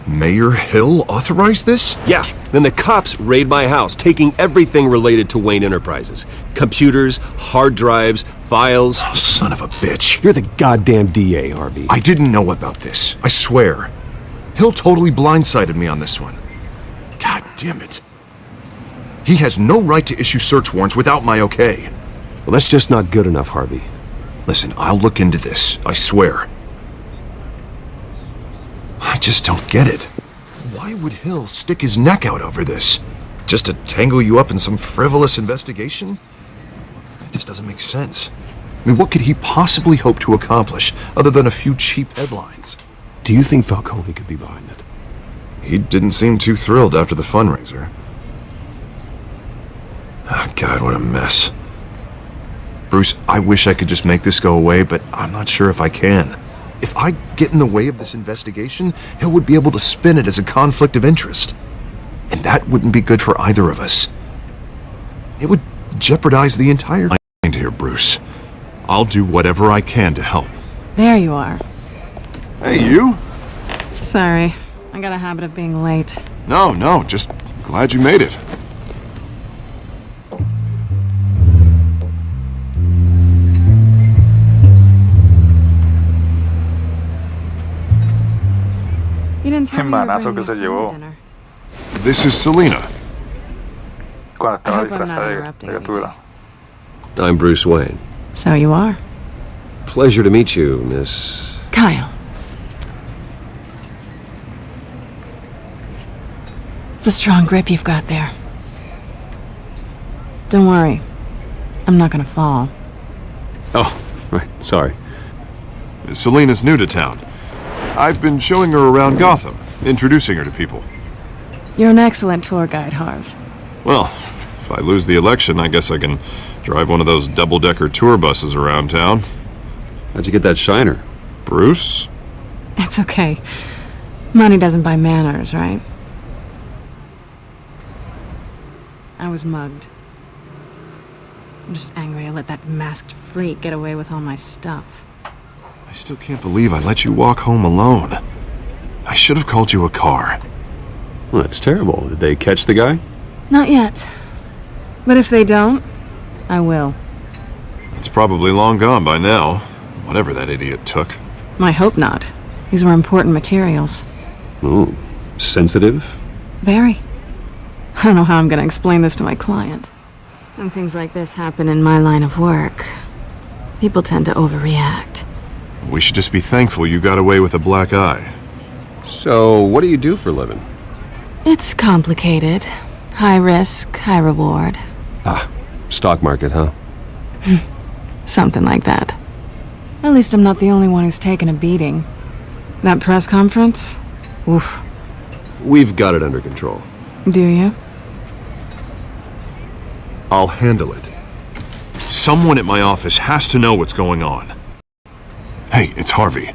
Mayor Hill authorized this? Yeah, then the cops raid my house, taking everything related to Wayne Enterprises. Computers, hard drives, files. Oh, son of a bitch. You're the goddamn DA, Harvey. I didn't know about this. I swear. Hill totally blindsided me on this one. God damn it. He has no right to issue search warrants without my okay. Well, that's just not good enough, Harvey. Listen, I'll look into this. I swear. I just don't get it. Why would Hill stick his neck out over this? Just to tangle you up in some frivolous investigation? It just doesn't make sense. I mean, what could he possibly hope to accomplish other than a few cheap headlines? Do you think Falcone could be behind it? He didn't seem too thrilled after the fundraiser. Oh, God, what a mess. Bruce, I wish I could just make this go away, but I'm not sure if I can. If I get in the way of this investigation, Hill would be able to spin it as a conflict of interest. And that wouldn't be good for either of us. It would jeopardize the entire mind here, Bruce. I'll do whatever I can to help. There you are. Hey, you? Sorry, I got a habit of being late. No, just glad you made it. You didn't tell me you were Manazo que bringing se a friend llevó to dinner. This is Selena. cuando I estaba hope I'm not disfrazada interrupting de criatura. I'm Bruce Wayne. So you are. Pleasure to meet you, Miss... Kyle. It's a strong grip you've got there. Don't worry. I'm not gonna fall. Oh, right, sorry. Selena's new to town. I've been showing her around Gotham, introducing her to people. You're an excellent tour guide, Harv. Well, if I lose the election, I guess I can drive one of those double-decker tour buses around town. How'd you get that shiner? Bruce? It's okay. Money doesn't buy manners, right? I was mugged. I'm just angry I let that masked freak get away with all my stuff. I still can't believe I let you walk home alone. I should have called you a car. Well, that's terrible. Did they catch the guy? Not yet. But if they don't, I will. It's probably long gone by now, whatever that idiot took. I hope not. These were important materials. Ooh, sensitive? Very. I don't know how I'm gonna explain this to my client. When things like this happen in my line of work, people tend to overreact. We should just be thankful you got away with a black eye. So, what do you do for a living? It's complicated. High risk, high reward. Ah, stock market, huh? Something like that. At least I'm not the only one who's taken a beating. That press conference? Oof. We've got it under control. Do you? I'll handle it. Someone at my office has to know what's going on. Hey, it's Harvey.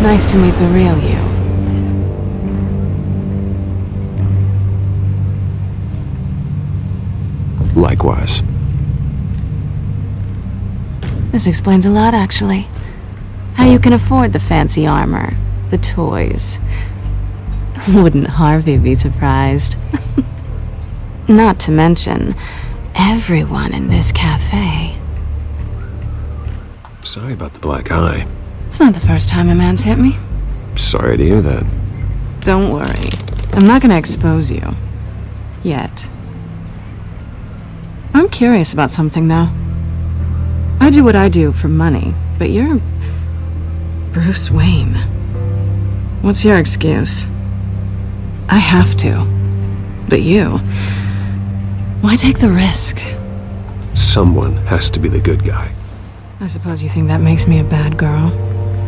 Nice to meet the real you. Likewise. This explains a lot, actually. How you can afford the fancy armor, the toys. Wouldn't Harvey be surprised? Not to mention, everyone in this cafe. Sorry about the black eye. It's not the first time a man's hit me. Sorry to hear that. Don't worry. I'm not gonna expose you. Yet. I'm curious about something, though. I do what I do for money, but you're Bruce Wayne. What's your excuse? I have to. But you... why take the risk? Someone has to be the good guy. I suppose you think that makes me a bad girl.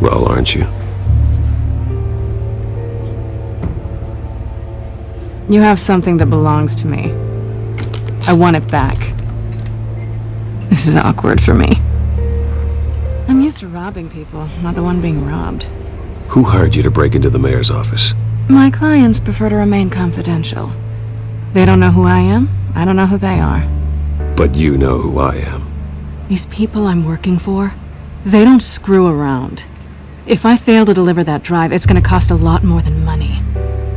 Well, aren't you? You have something that belongs to me. I want it back. This is awkward for me. I'm used to robbing people, not the one being robbed. Who hired you to break into the mayor's office? My clients prefer to remain confidential. They don't know who I am, I don't know who they are. But you know who I am. These people I'm working for, they don't screw around. If I fail to deliver that drive, it's gonna cost a lot more than money.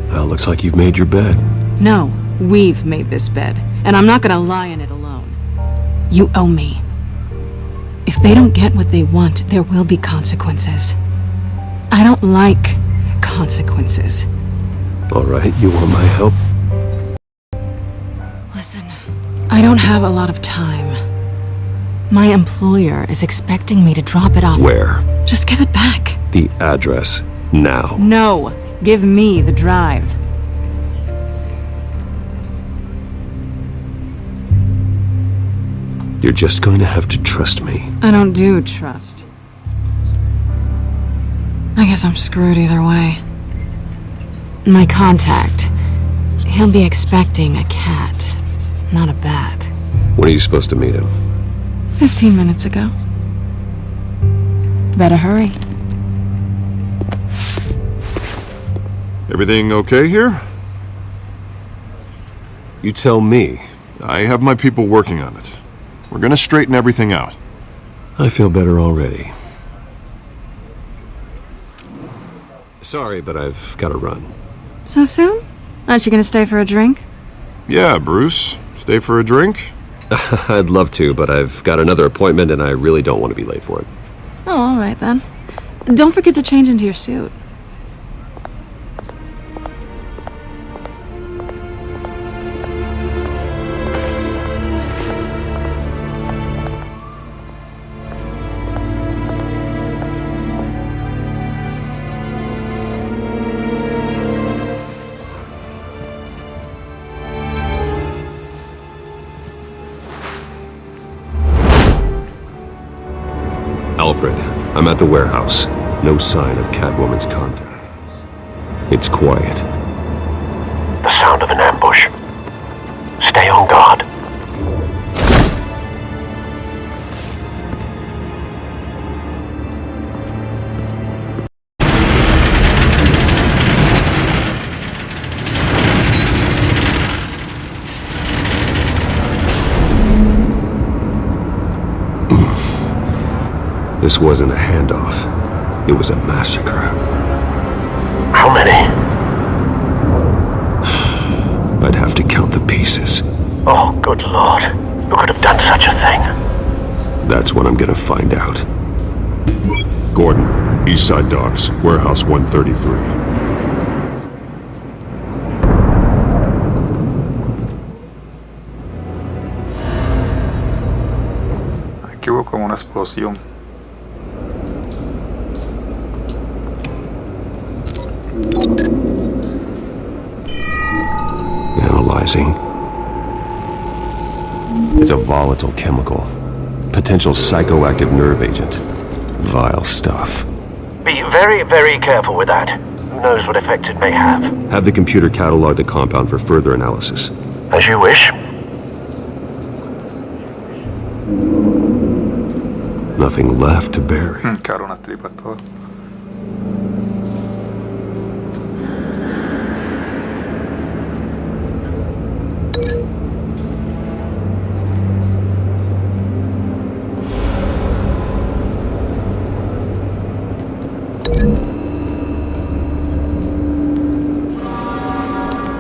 Well, looks like you've made your bed. No, we've made this bed, and I'm not gonna lie in it alone. You owe me. If they don't get what they want, there will be consequences. I don't like consequences. All right, you want my help? Listen, I don't have a lot of time. My employer is expecting me to drop it off. Where? Just give it back. The address, now. No, give me the drive. You're just going to have to trust me. I don't do trust. I guess I'm screwed either way. My contact, he'll be expecting a cat, not a bat. When are you supposed to meet him? 15 minutes ago. Better hurry. Everything okay here? You tell me. I have my people working on it. We're gonna straighten everything out. I feel better already. Sorry, but I've got to run. So soon? Aren't you gonna stay for a drink? Yeah, Bruce. Stay for a drink? I'd love to, but I've got another appointment and I really don't want to be late for it. Oh, all right then. Don't forget to change into your suit. Alfred, I'm at the warehouse. No sign of Catwoman's contact. It's quiet. The sound of an ambush. Stay on guard. This wasn't a handoff. It was a massacre. How many? I'd have to count the pieces. Oh, good lord. Who could have done such a thing? That's what I'm gonna find out. Gordon, Eastside Docks, Warehouse 133. Aquí hubo como una explosión. Analyzing. It's a volatile chemical. Potential psychoactive nerve agent. Vile stuff. Be very, very careful with that. Who knows what effect it may have? Have the computer catalog the compound for further analysis. As you wish. Nothing left to bury. Quedaron las tripas todas.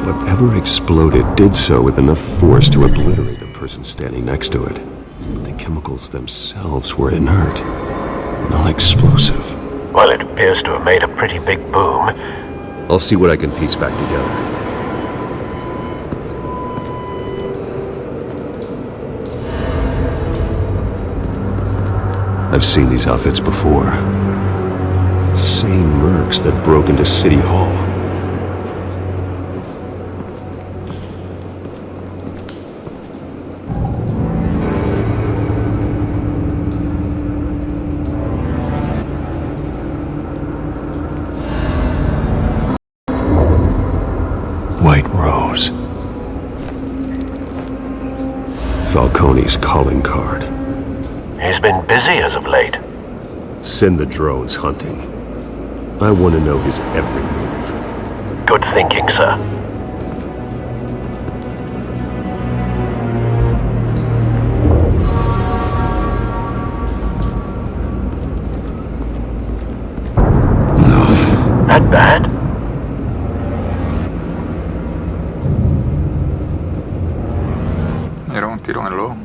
Whatever exploded did so with enough force to obliterate the person standing next to it. But the chemicals themselves were inert, non-explosive. Well, it appears to have made a pretty big boom. I'll see what I can piece back together. I've seen these outfits before. Same mercs that broke into City Hall. White Rose. Falcone's calling card. He's been busy as of late. Send the drones hunting. I want to know his every move. Good thinking, sir. That bad? Era un tiro en el ojo.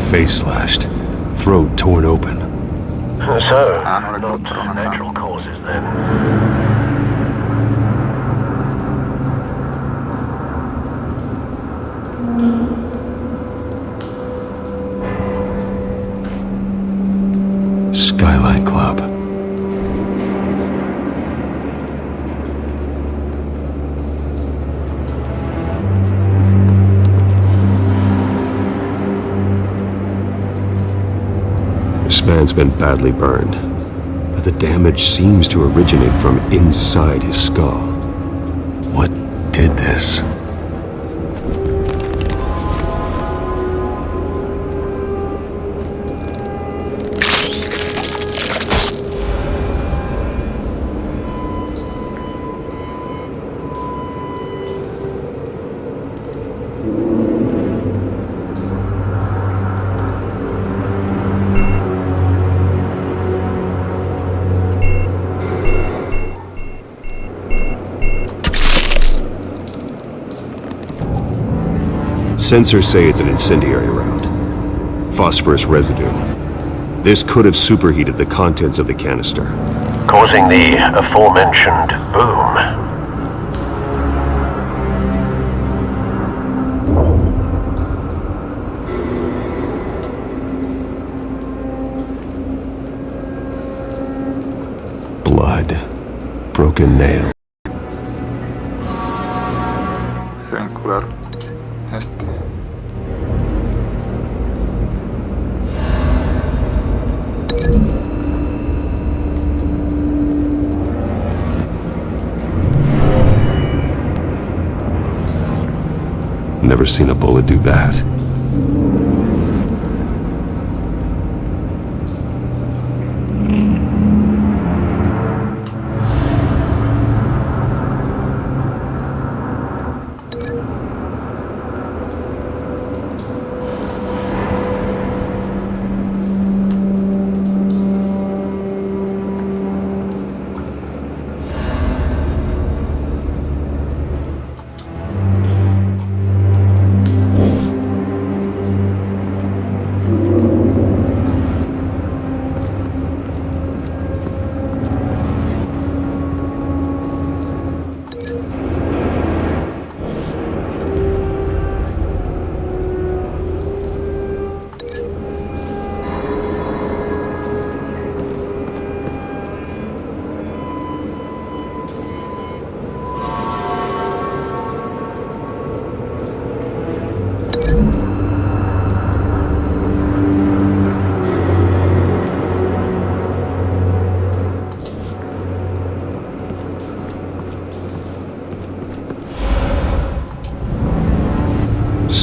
Face slashed, throat torn open. So, no not natural causes then. Skyline Club. This man's been badly burned, but the damage seems to originate from inside his skull. What did this? Sensors say it's an incendiary round. Phosphorus residue. This could have superheated the contents of the canister, Causing the aforementioned boom. blood, broken nail. Deben curar este. Never seen a bullet do that.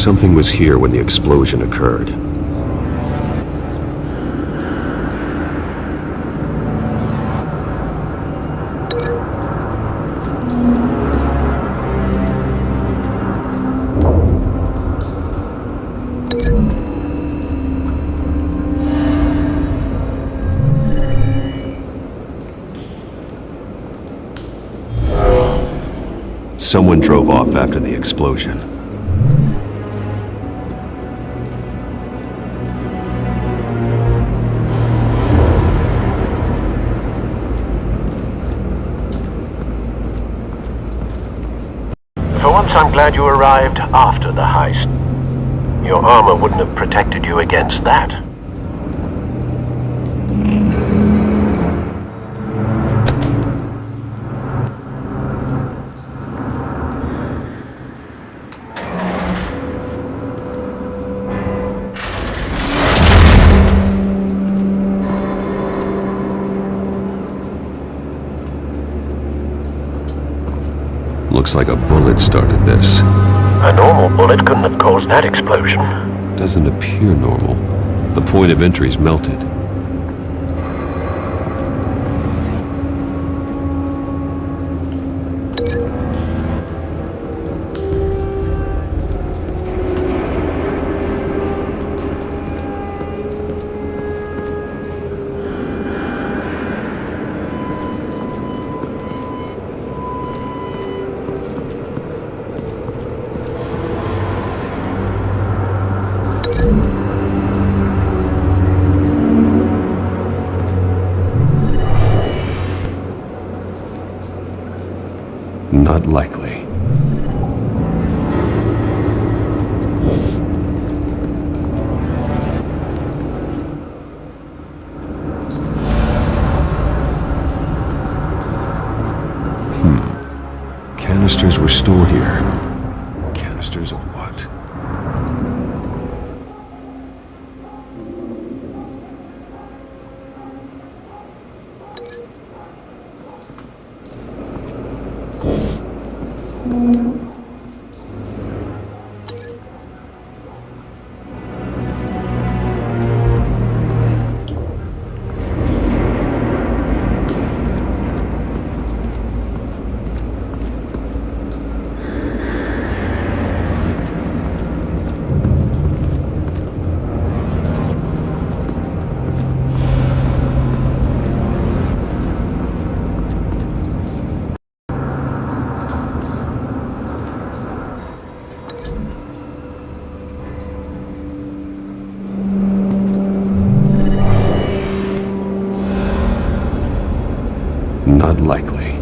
Something was here when the explosion occurred. Someone drove off after the explosion. For once, I'm glad you arrived after the heist. Your armor wouldn't have protected you against that. Looks like a bullet started this. A normal bullet couldn't have caused that explosion. Doesn't appear normal. The point of entry's melted. Not likely. Canisters were stored here. Canisters of what? Not likely.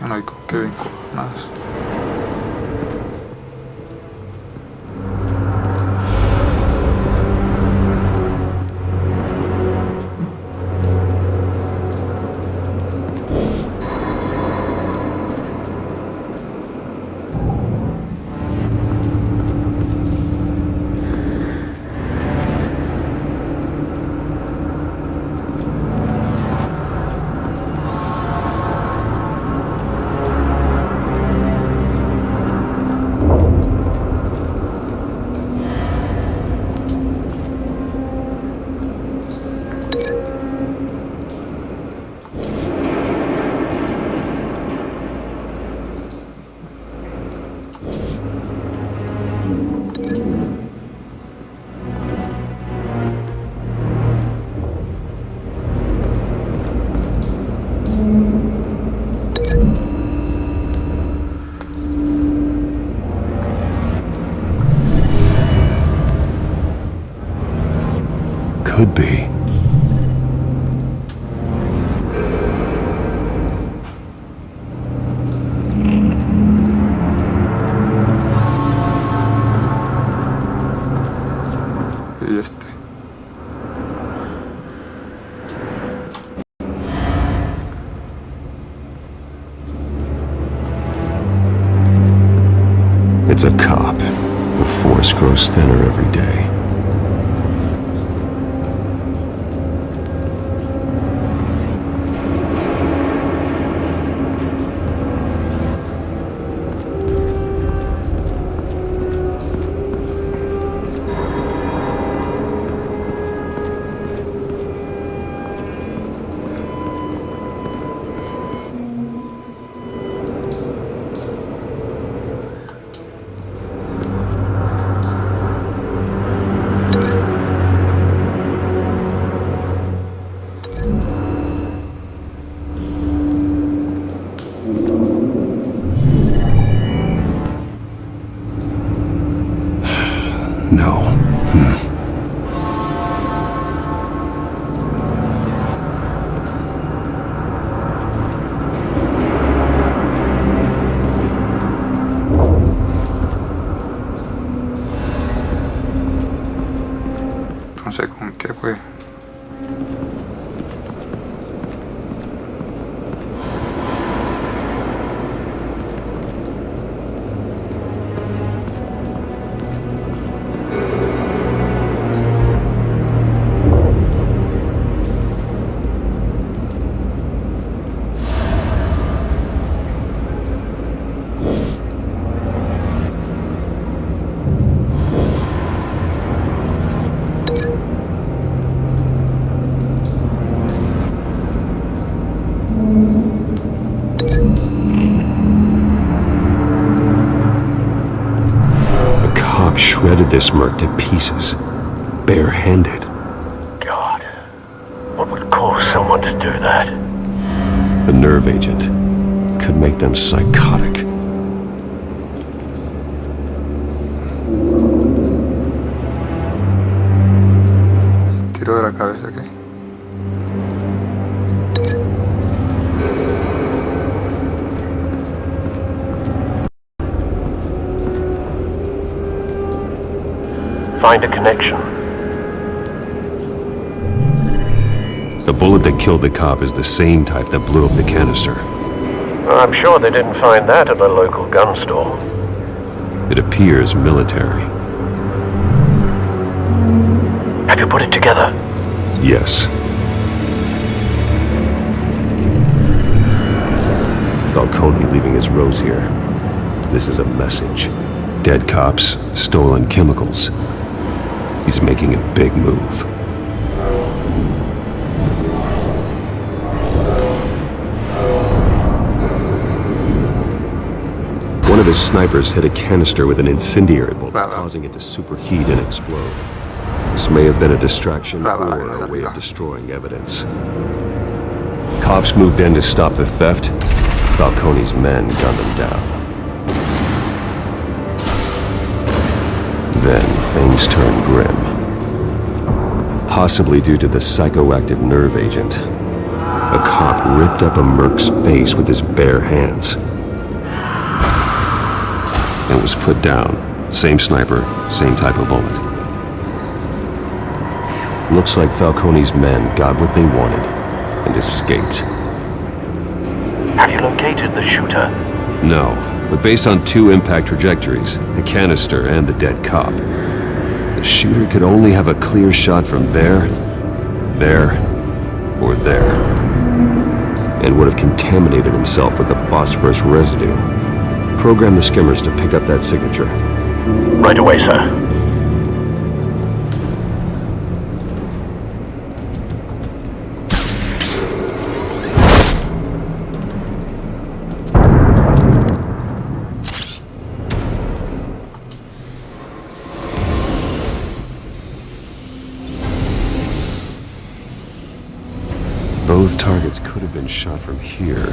No hay con qué vincular más. It's a cop. The force grows thinner every day. No. No sé con qué fue. Shredded this merc to pieces, bare-handed. God, what would cause someone to do that? The nerve agent could make them psychotic. Tiro de la cabeza aquí. Find a connection. The bullet that killed the cop is the same type that blew up the canister. I'm sure they didn't find that at a local gun store. It appears military. Have you put it together? Yes. Falcone leaving his rose here. This is a message. Dead cops, stolen chemicals. He's making a big move. One of his snipers hit a canister with an incendiary bullet, causing it to superheat and explode. This may have been a distraction or a way of destroying evidence. Cops moved in to stop the theft. Falcone's men gunned them down. Then things turned grim. Possibly due to the psychoactive nerve agent. A cop ripped up a merc's face with his bare hands. It was put down. Same sniper, same type of bullet. Looks like Falcone's men got what they wanted and escaped. Have you located the shooter? No. But based on two impact trajectories, the canister and the dead cop, the shooter could only have a clear shot from there, or there, and would have contaminated himself with the phosphorus residue. Program the skimmers to pick up that signature. Right away, sir. Both targets could have been shot from here,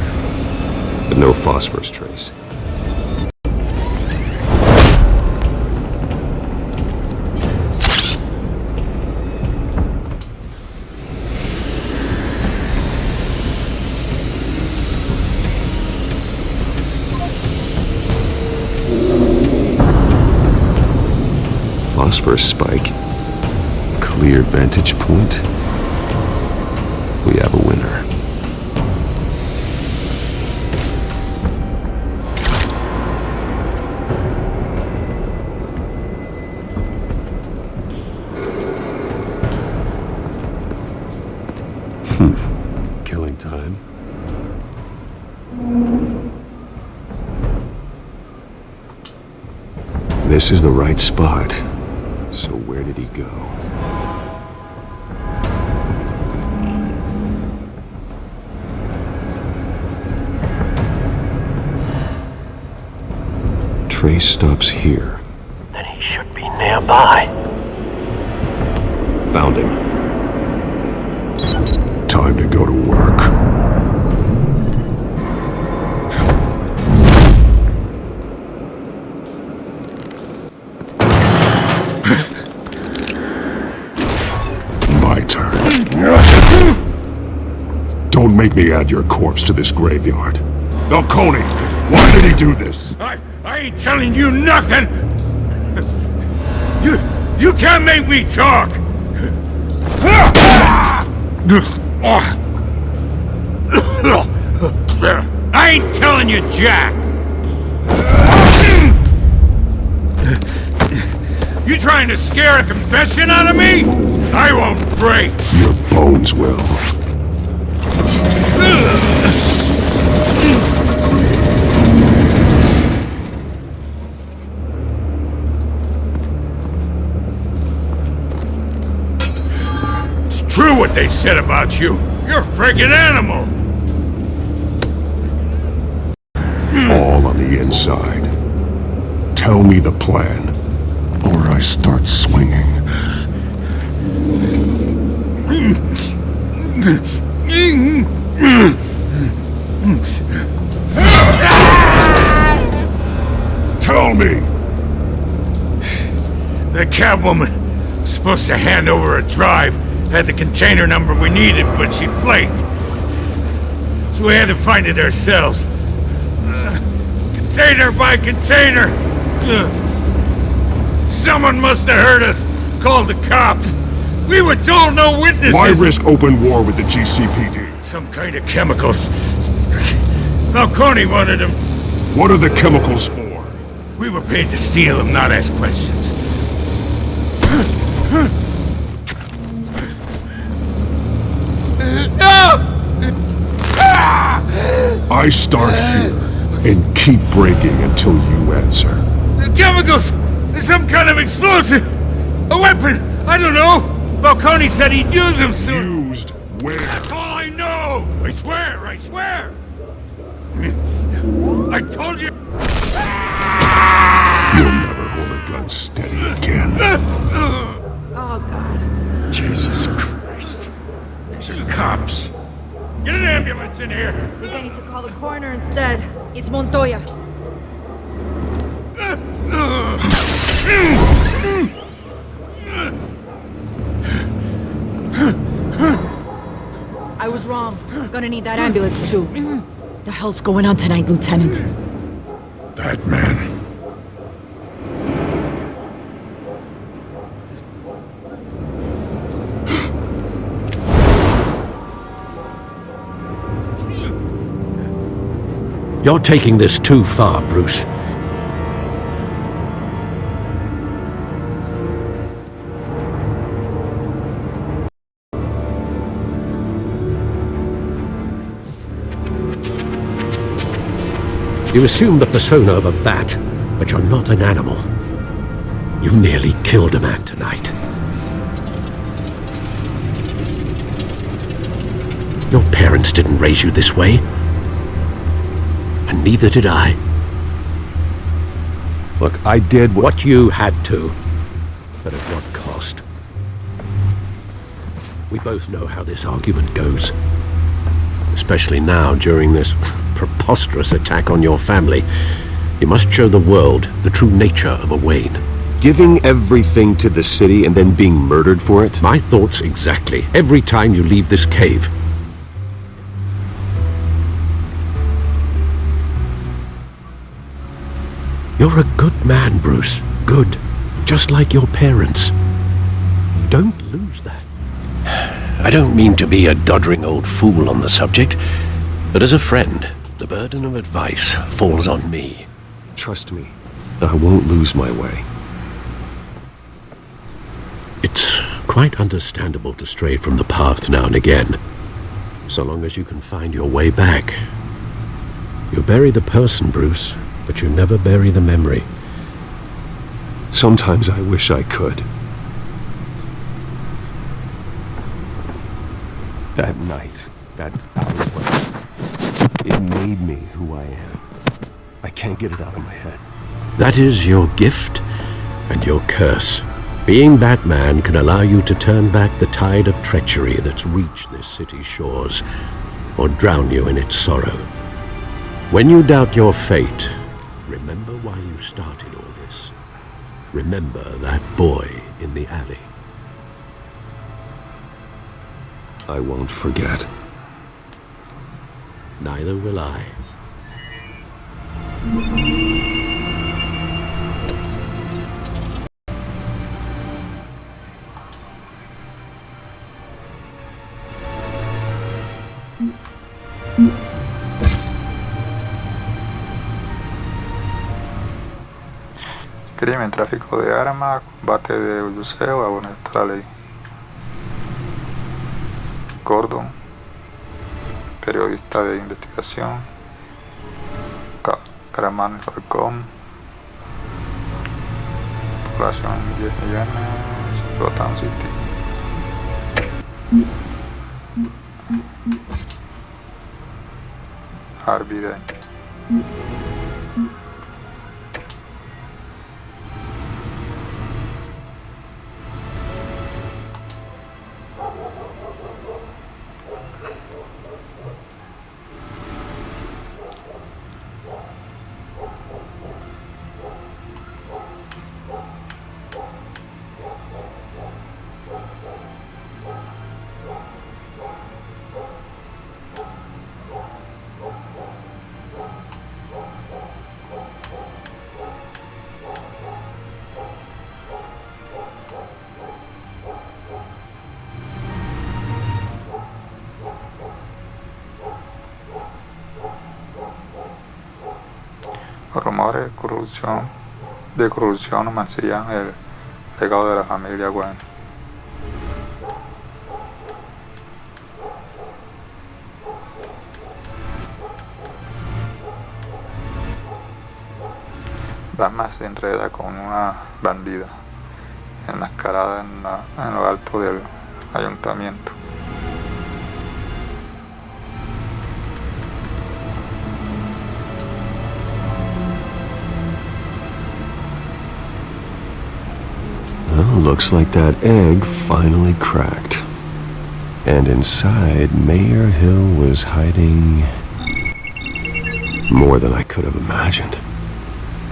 but no phosphorus trace. Phosphorus spike. Clear vantage point. We have a winner. time. This is the right spot. So where did he go? Trace stops here. Then he should be nearby. Found him. Time to go to work. My turn. Don't make me add your corpse to this graveyard. Falcone, why did he do this? I ain't telling you nothing! You can't make me talk! I ain't telling you jack! You trying to scare a confession out of me? I won't break! Your bones will. True what they said about you. You're a friggin' animal. All on the inside. Tell me the plan, or I start swinging. Tell me! The cabwoman was supposed to hand over a drive. Had the container number we needed, but she flaked. So we had to find it ourselves. Container by container! Someone must have heard us, called the cops. We were told no witnesses! Why risk open war with the GCPD? Some kind of chemicals. Falcone wanted them. What are the chemicals for? We were paid to steal them, not ask questions. I start here and keep breaking until you answer. The chemicals! There's some kind of explosive! A weapon! I don't know! Falcone said he'd use them soon! Used where? That's all I know! I swear! I swear! I told you! You'll never hold a gun steady again. Oh, God. Jesus Christ. These are cops. Get an ambulance in here! I think I need to call the coroner instead. It's Montoya. I was wrong. Gonna need that ambulance, too. The hell's going on tonight, Lieutenant? That man. You're taking this too far, Bruce. You assume the persona of a bat, but you're not an animal. You nearly killed a man tonight. Your parents didn't raise you this way. And neither did I. Look, I did what you had to, but at what cost? We both know how this argument goes. Especially now, during this preposterous attack on your family. You must show the world the true nature of a Wayne. Giving everything to the city and then being murdered for it? My thoughts exactly. Every time you leave this cave. You're a good man, Bruce. Good. Just like your parents. Don't lose that. I don't mean to be a doddering old fool on the subject, but as a friend, the burden of advice falls on me. Trust me, I won't lose my way. It's quite understandable to stray from the path now and again. so long as you can find your way back. You bury the person, Bruce, but you never bury the memory. Sometimes I wish I could. That night, that alleyway, it made me who I am. I can't get it out of my head. That is your gift and your curse. Being Batman can allow you to turn back the tide of treachery that's reached this city's shores, or drown you in its sorrow. When you doubt your fate, remember why you started all this. Remember that boy in the alley. I won't forget. Neither will I. Crimen, tráfico de armas, combate de buceo, aborrezco la ley. Gordon, periodista de investigación. Caramán Falcón, población 10 millones, Gotham City. Harvey Dent. Rumores de corrupción mancillan el legado de la familia Wayne. Batman se enreda con una bandida enmascarada en lo alto del ayuntamiento. Well, looks like that egg finally cracked. And inside, Mayor Hill was hiding more than I could have imagined.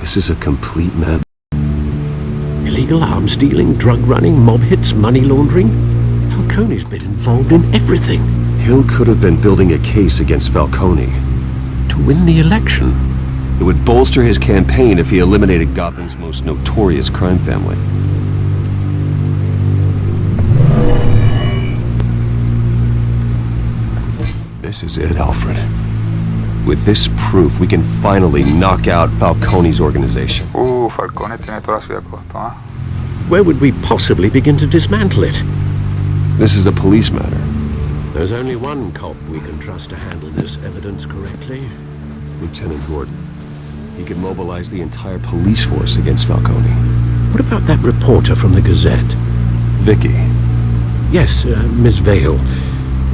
This is a complete map. Illegal arms dealing, drug running, mob hits, money laundering. Falcone's been involved in everything. Hill could have been building a case against Falcone. To win the election. It would bolster his campaign if he eliminated Gotham's most notorious crime family. This is it, Alfred. With this proof, we can finally knock out Falcone's organization. Falcone tiene toda la ciudad de costo, ¿eh? Where would we possibly begin to dismantle it? This is a police matter. There's only one cop we can trust to handle this evidence correctly. Lieutenant Gordon. He could mobilize the entire police force against Falcone. What about that reporter from the Gazette? Vicky. Yes, Miss Vale.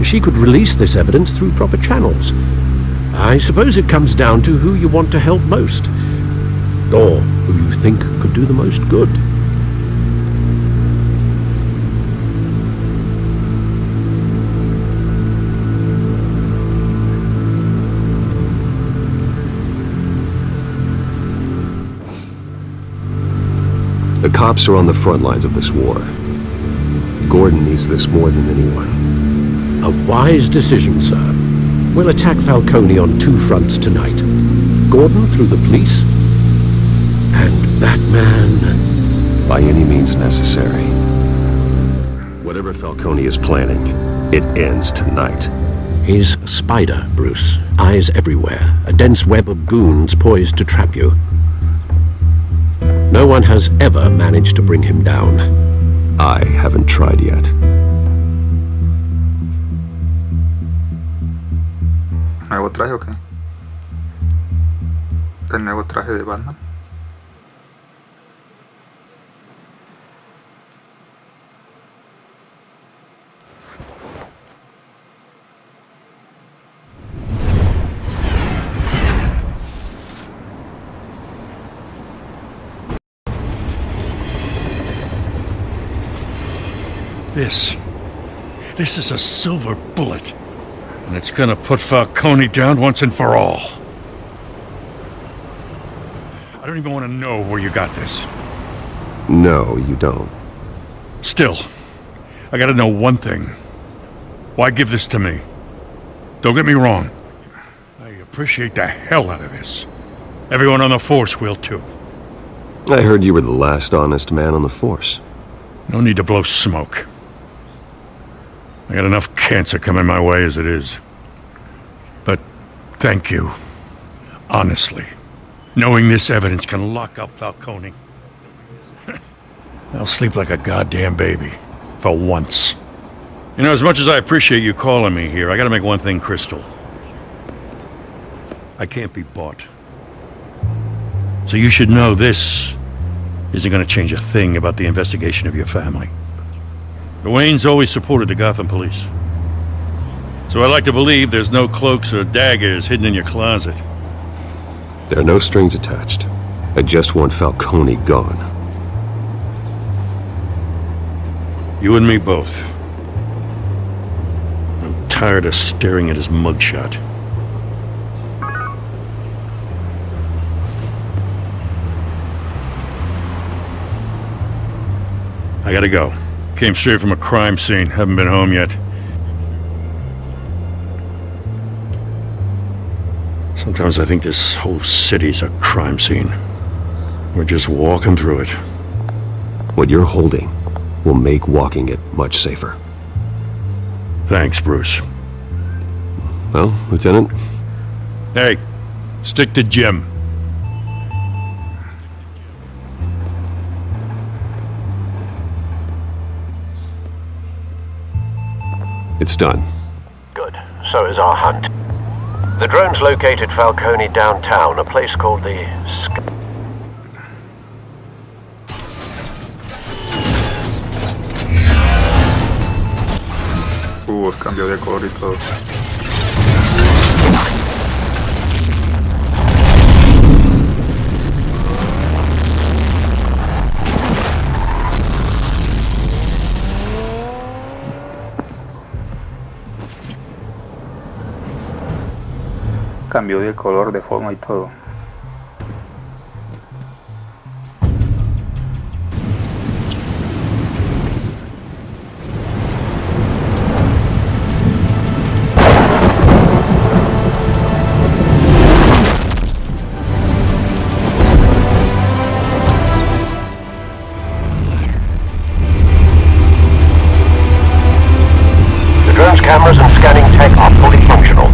She could release this evidence through proper channels. I suppose it comes down to who you want to help most. Or who you think could do the most good. The cops are on the front lines of this war. Gordon needs this more than anyone. A wise decision, sir. We'll attack Falcone on two fronts tonight. Gordon through the police, and Batman... by any means necessary. Whatever Falcone is planning, it ends tonight. He's a spider, Bruce. Eyes everywhere. A dense web of goons poised to trap you. No one has ever managed to bring him down. I haven't tried yet. ¿Nuevo traje o qué? ¿El nuevo traje de Batman? This is a silver bullet. And it's gonna put Falcone down once and for all. I don't even want to know where you got this. No, you don't. Still, I gotta know one thing. Why give this to me? Don't get me wrong. I appreciate the hell out of this. Everyone on the Force will too. I heard you were the last honest man on the Force. No need to blow smoke. I got enough cancer coming my way as it is. But thank you. Honestly. Knowing this evidence can lock up Falcone. I'll sleep like a goddamn baby. For once. You know, as much as I appreciate you calling me here, I gotta make one thing crystal. I can't be bought. So you should know this isn't gonna change a thing about the investigation of your family. The Waynes always supported the Gotham police. So I like to believe there's no cloaks or daggers hidden in your closet. There are no strings attached. I just want Falcone gone. You and me both. I'm tired of staring at his mugshot. I gotta go. Came straight from a crime scene. Haven't been home yet. Sometimes I think this whole city's a crime scene. We're just walking through it. What you're holding will make walking it much safer. Thanks, Bruce. Well, Lieutenant? Hey, stick to Jim. It's done. Good. So is our hunt. The drones located Falcone downtown, a place called the Cambió de color y todo. Cambió de color, de forma y todo. The drone's cameras and scanning tech are fully functional.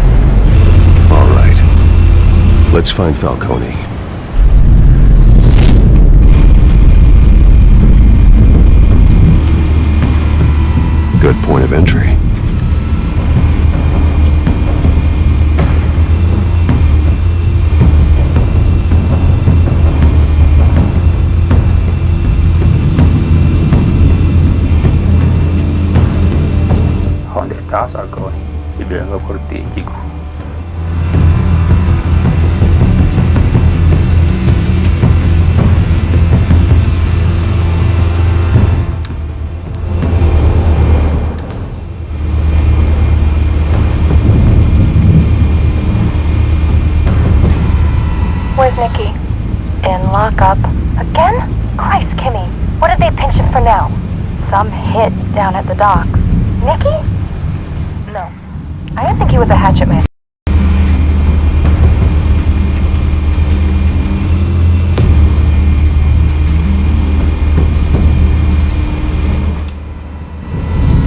All right. Let's find Falcone. Good point of entry. ¿Dónde estás, Falcone? Y vengo por ti, chico. Where's Nikki? In lockup. Again? Christ, Kimmy. What did they pinch him for now? Some hit down at the docks. Nikki? No. I didn't think he was a hatchet man.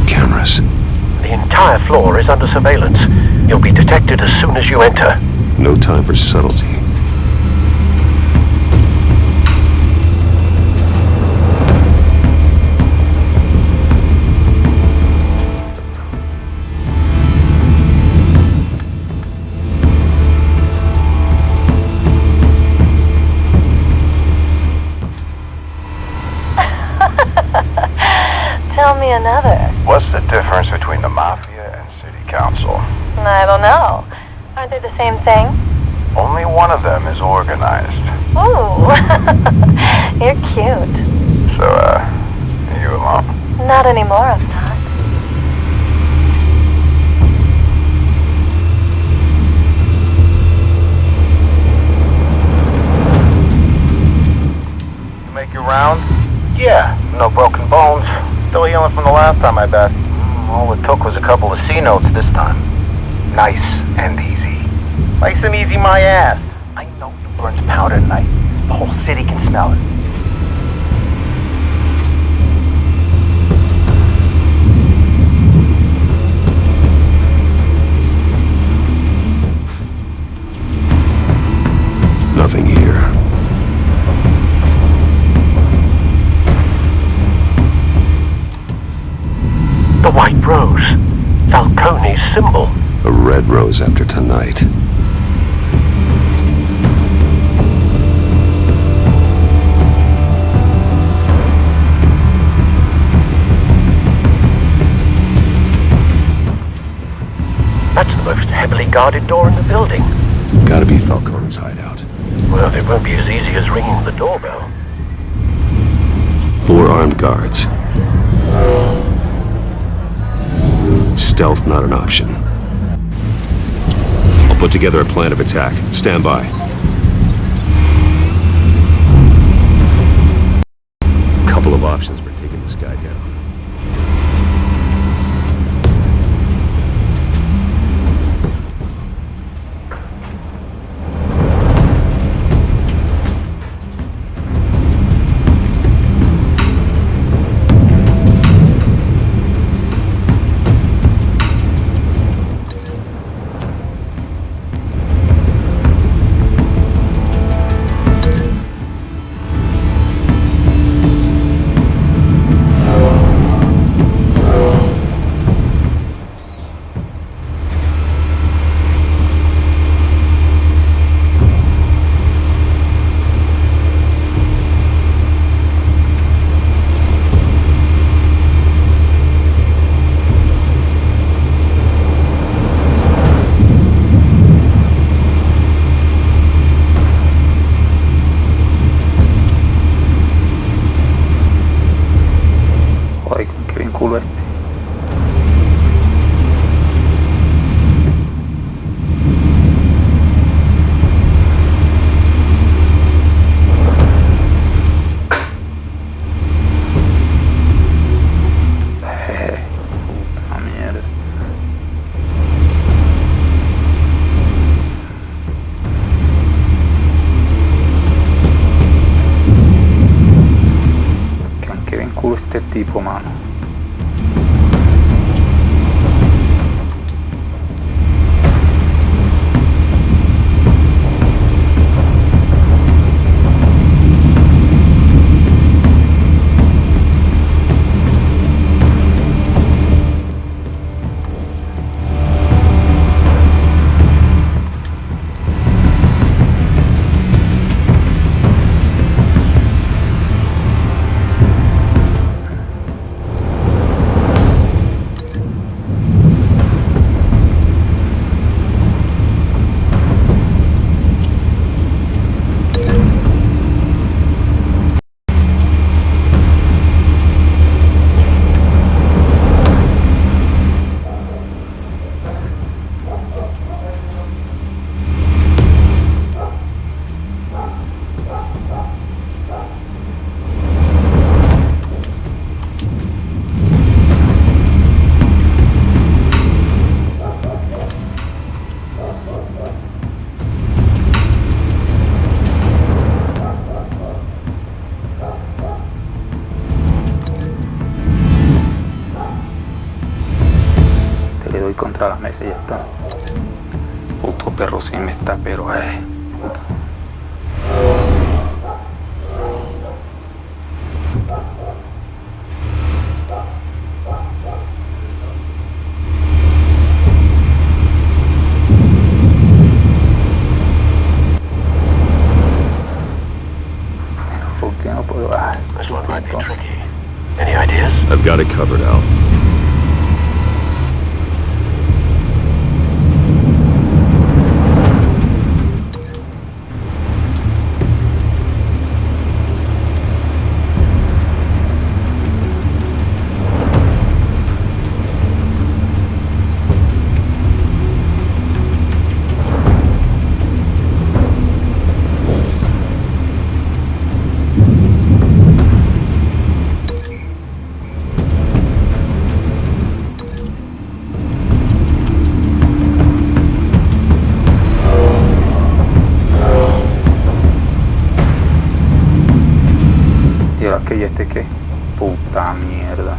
Cameras. The entire floor is under surveillance. You'll be detected as soon as you enter. No time for subtlety. another. What's the difference between the Mafia and City Council? I don't know. Aren't they the same thing? Only one of them is organized. Ooh, you're cute. So, are you alone? Not anymore, I'm not. You make your round? Yeah, no broken bones. Still healing from the last time, I bet. All it took was a couple of C notes this time. Nice and easy. Nice and easy, my ass. I know you burned powder tonight. The whole city can smell it. Nothing here. The white rose. Falcone's symbol. A red rose after tonight. That's the most heavily guarded door in the building. Gotta be Falcone's hideout. Well, it won't be as easy as ringing the doorbell. 4 armed guards. Stealth not an option. I'll put together a plan of attack. Stand by. Couple of options for taking this guy down. tipo, mano. Contra la mesa y ya está. Puto perro sí me está, pero puta. ¿Por qué no puedo? This one might be tricky. Any ideas? I've got got it covered, Al. ¿Y ahora qué? ¿Y este qué? Puta mierda.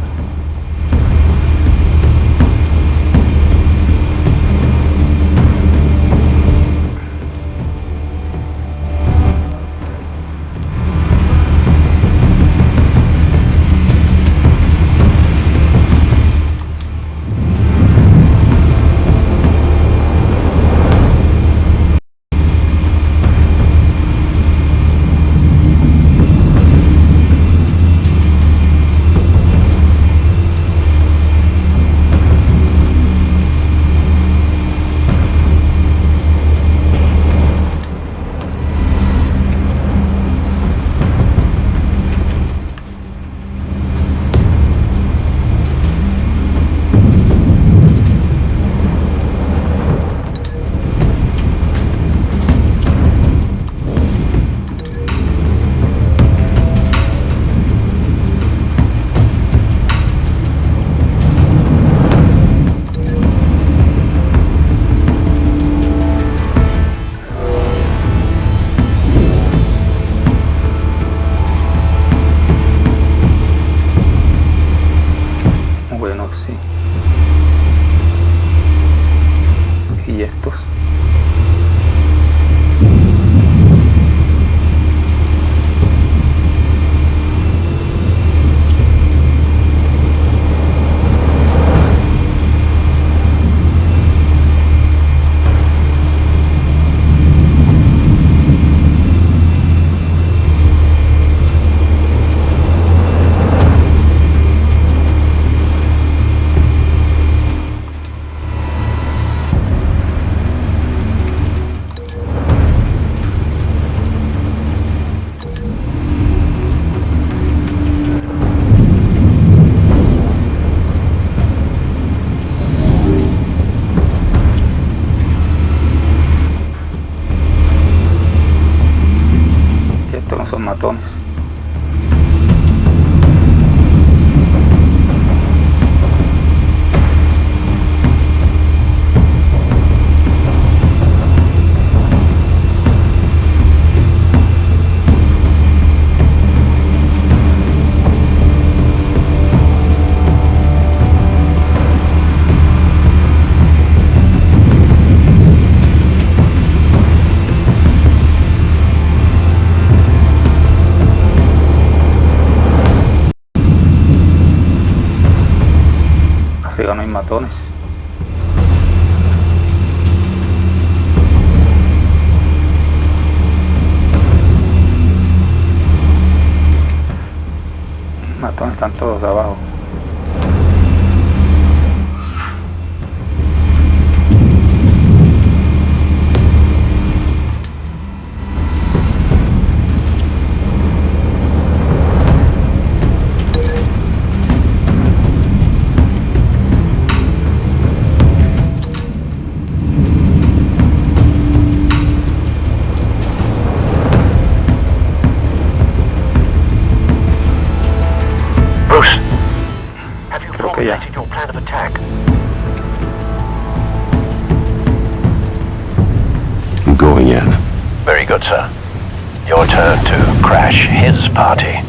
Bueno, sí. ¿Y estos? Estos no son matones. Arriba no hay matones. Matones están todos abajo. Your plan of attack. I'm going in. Very good, sir. Your turn to crash his party.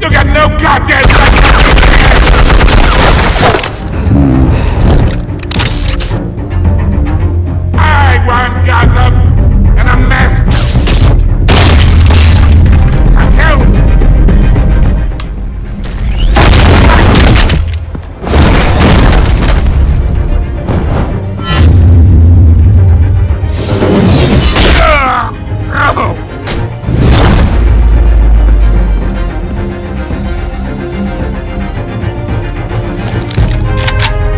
You got no goddamn... I run Gotham, and a mess. I tell you.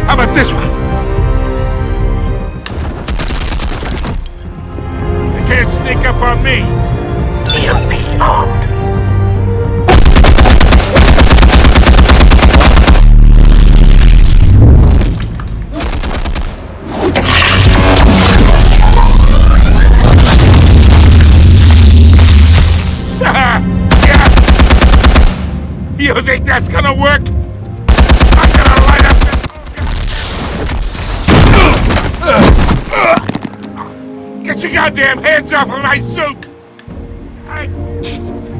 How about this one? They can't sneak up on me. EMP armed. You think that's gonna work? I'm gonna light up this... Get your goddamn hands off of my suit!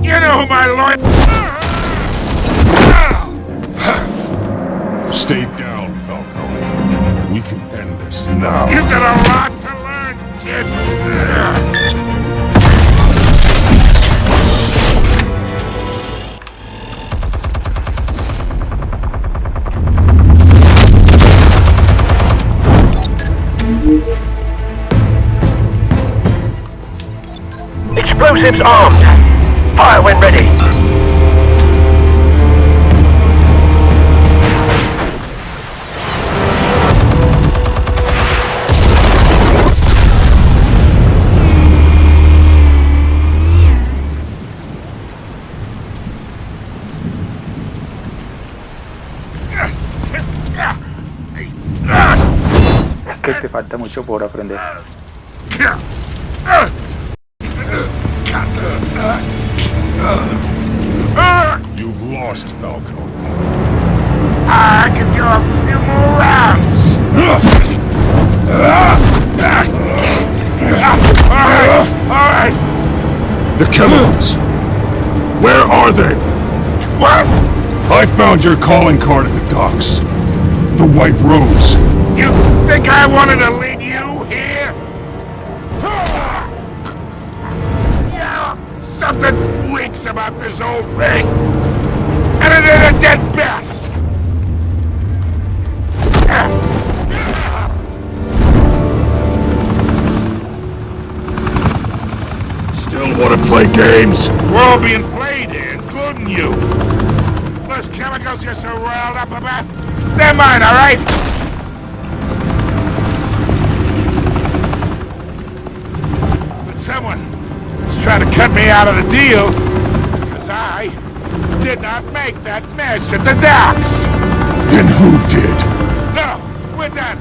You know who my lawyer... Stay down, Falcone. We can end this now. You got a lot to learn, kid! Explosives armed. Fire when ready. Que te falta mucho por aprender. You've lost, Falcone. I can go a few more rounds. All right. The chemicals. Where are they? What? I found your calling card at the docks. The White Rose. You think I wanted to lead you here? Yeah, something reeks about this whole thing. And it ain't a dead bat. Still want to play games? We're all being played here, including you. Those chemicals you're so riled up about, they're mine, all right? But someone is trying to cut me out of the deal, because I did not make that mess at the docks. Then who did? No, we're done.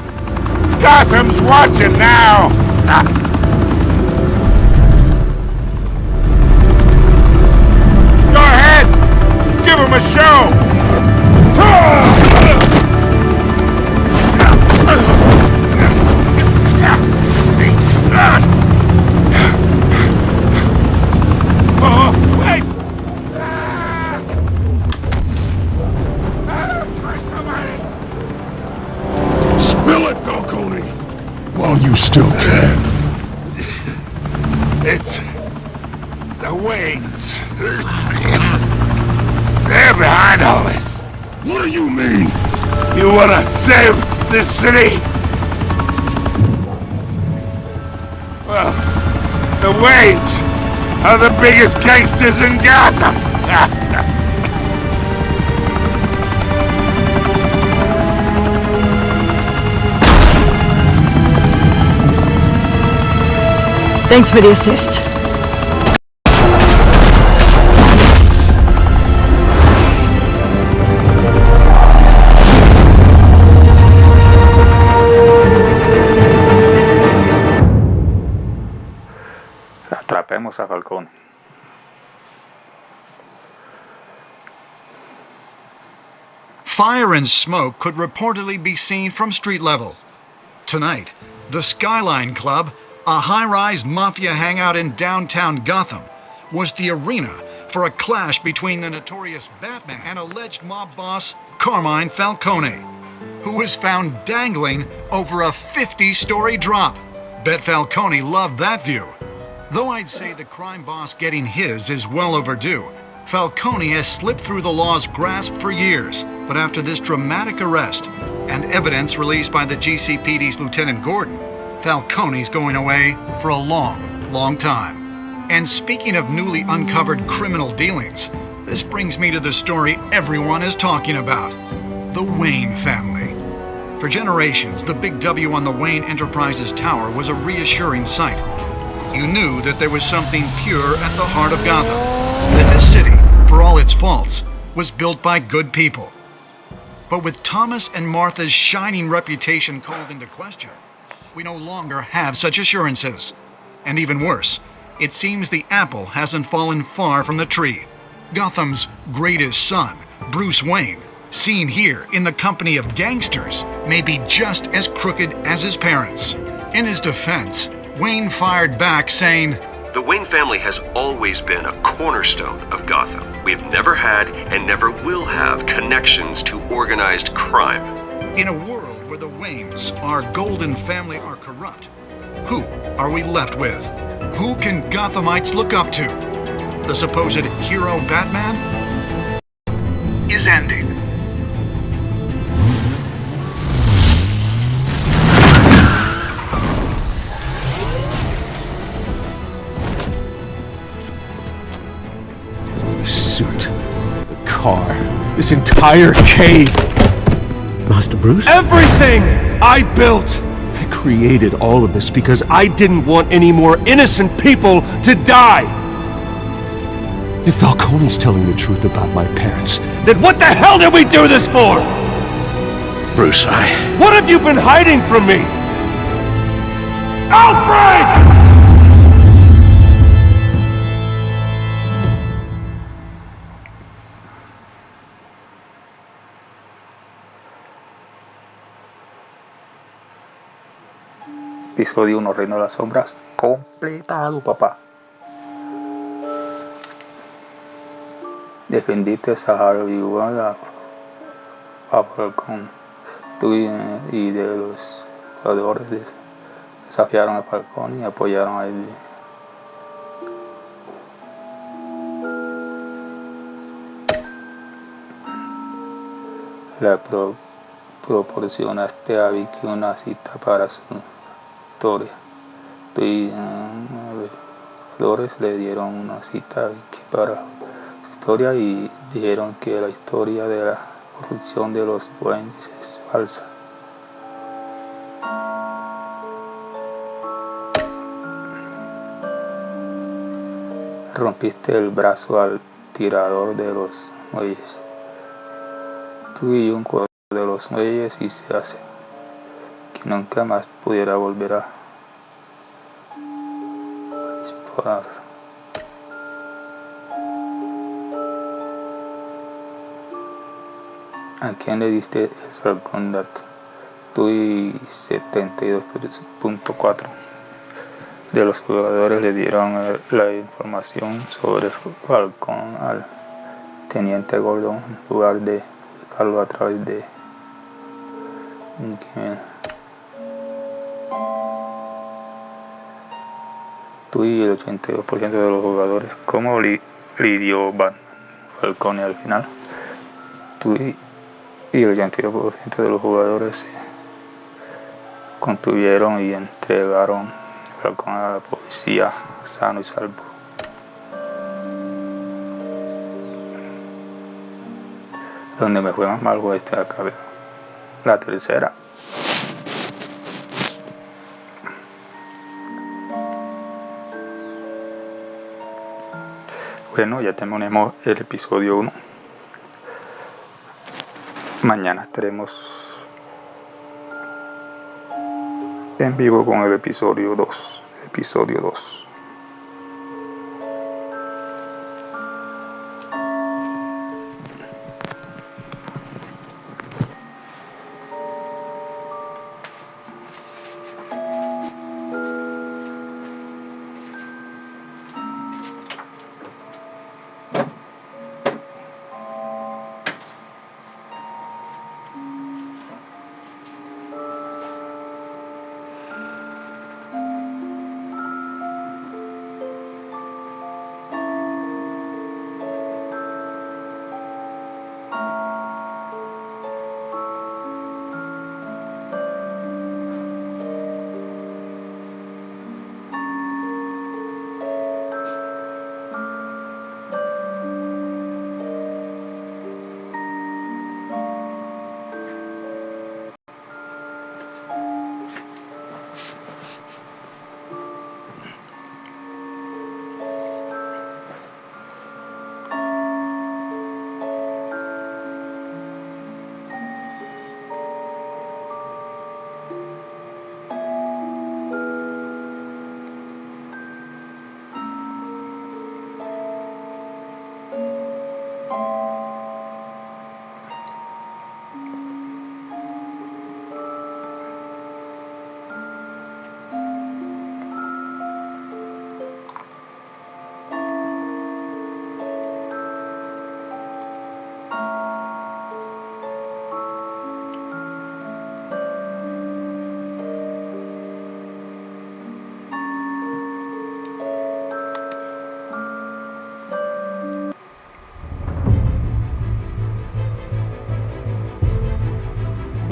Gotham's watching now. Go ahead. Give him a show. Oh, wait. Spill it, Falcone, while you still can. It's the Waynes. They're behind all this. What do you mean? You wanna save this city? Well, the Waynes are the biggest gangsters in Gotham. Thanks for the assist. Atrapemos a Falcone. Fire and smoke could reportedly be seen from street level. Tonight, the Skyline Club, a high-rise mafia hangout in downtown Gotham, was the arena for a clash between the notorious Batman and alleged mob boss Carmine Falcone, who was found dangling over a 50-story drop. Bet Falcone loved that view. Though I'd say the crime boss getting his is well overdue, Falcone has slipped through the law's grasp for years, but after this dramatic arrest and evidence released by the GCPD's Lieutenant Gordon, Falcone's going away for a long time. And speaking of newly uncovered criminal dealings, this brings me to the story everyone is talking about, the Wayne family. For generations, the big W on the Wayne Enterprises Tower was a reassuring sight. You knew that there was something pure at the heart of Gotham, that this city, for all its faults, was built by good people. But with Thomas and Martha's shining reputation called into question, we no longer have such assurances. And even worse, it seems the apple hasn't fallen far from the tree. Gotham's greatest son, Bruce Wayne, seen here in the company of gangsters, may be just as crooked as his parents. In his defense, Wayne fired back saying, "The Wayne family has always been a cornerstone of Gotham. We have never had and never will have connections to organized crime." In a world where the Waynes, our golden family, are corrupt, who are we left with? Who can Gothamites look up to? The supposed hero Batman is ending. The suit, the car, this entire cave. Master Bruce? Everything I built! I created all of this because I didn't want any more innocent people to die! If Falcone's telling the truth about my parents, then what the hell did we do this for? Bruce, What have you been hiding from me? Alfred! Episodio 1, Reino de las Sombras, completado, papá. Defendiste a Harvey a Falcón. Tú y de los jugadores desafiaron a Falcón y apoyaron a él. Le proporcionaste a Vicky una cita para su historia. Tú y Flores le dieron una cita a Vicky para su historia y dijeron que la historia de la corrupción de los Wayne es falsa. Rompiste el brazo al tirador de los muelles. Tú y un jugador de los muelles y se hace que nunca más pudiera volver a disparar. ¿A quién le diste el fracturado? Tú y 72.4 de los jugadores le dieron la información sobre Falcón al teniente Gordon en lugar de publicarlo a través de Tú y el 82% de los jugadores. ¿Cómo lidió Batman Falcone al final? Tú y el 82% de los jugadores se contuvieron y entregaron a Falcón a la policía sano y salvo. Donde me fue más mal fue acá, la tercera. Bueno, ya terminamos el episodio 1. Mañana estaremos en vivo con el episodio 2.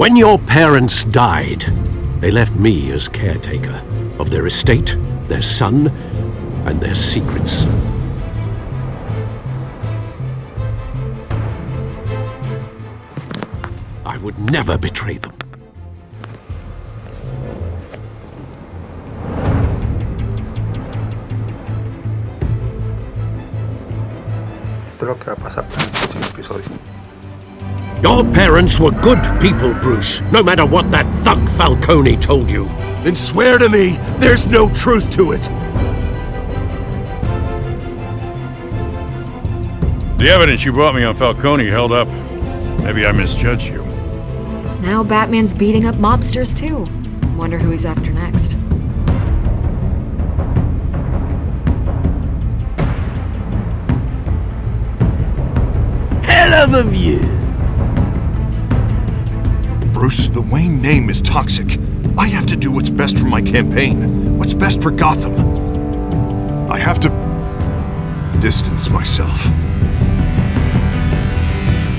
When your parents died, they left me as caretaker of their estate, their son, and their secrets. I would never betray them. Esto es lo que va a pasar en el próximo episodio. Your parents were good people, Bruce, no matter what that thug Falcone told you. Then swear to me there's no truth to it. The evidence you brought me on Falcone held up. Maybe I misjudged you. Now Batman's beating up mobsters too. Wonder who he's after next. Hell of a view. Bruce, the Wayne name is toxic. I have to do what's best for my campaign, what's best for Gotham. I have to distance myself.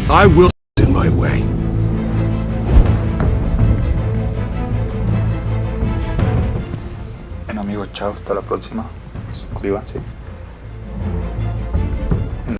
I will in my way. Bueno amigos, chao, hasta la próxima. Suscríbanse.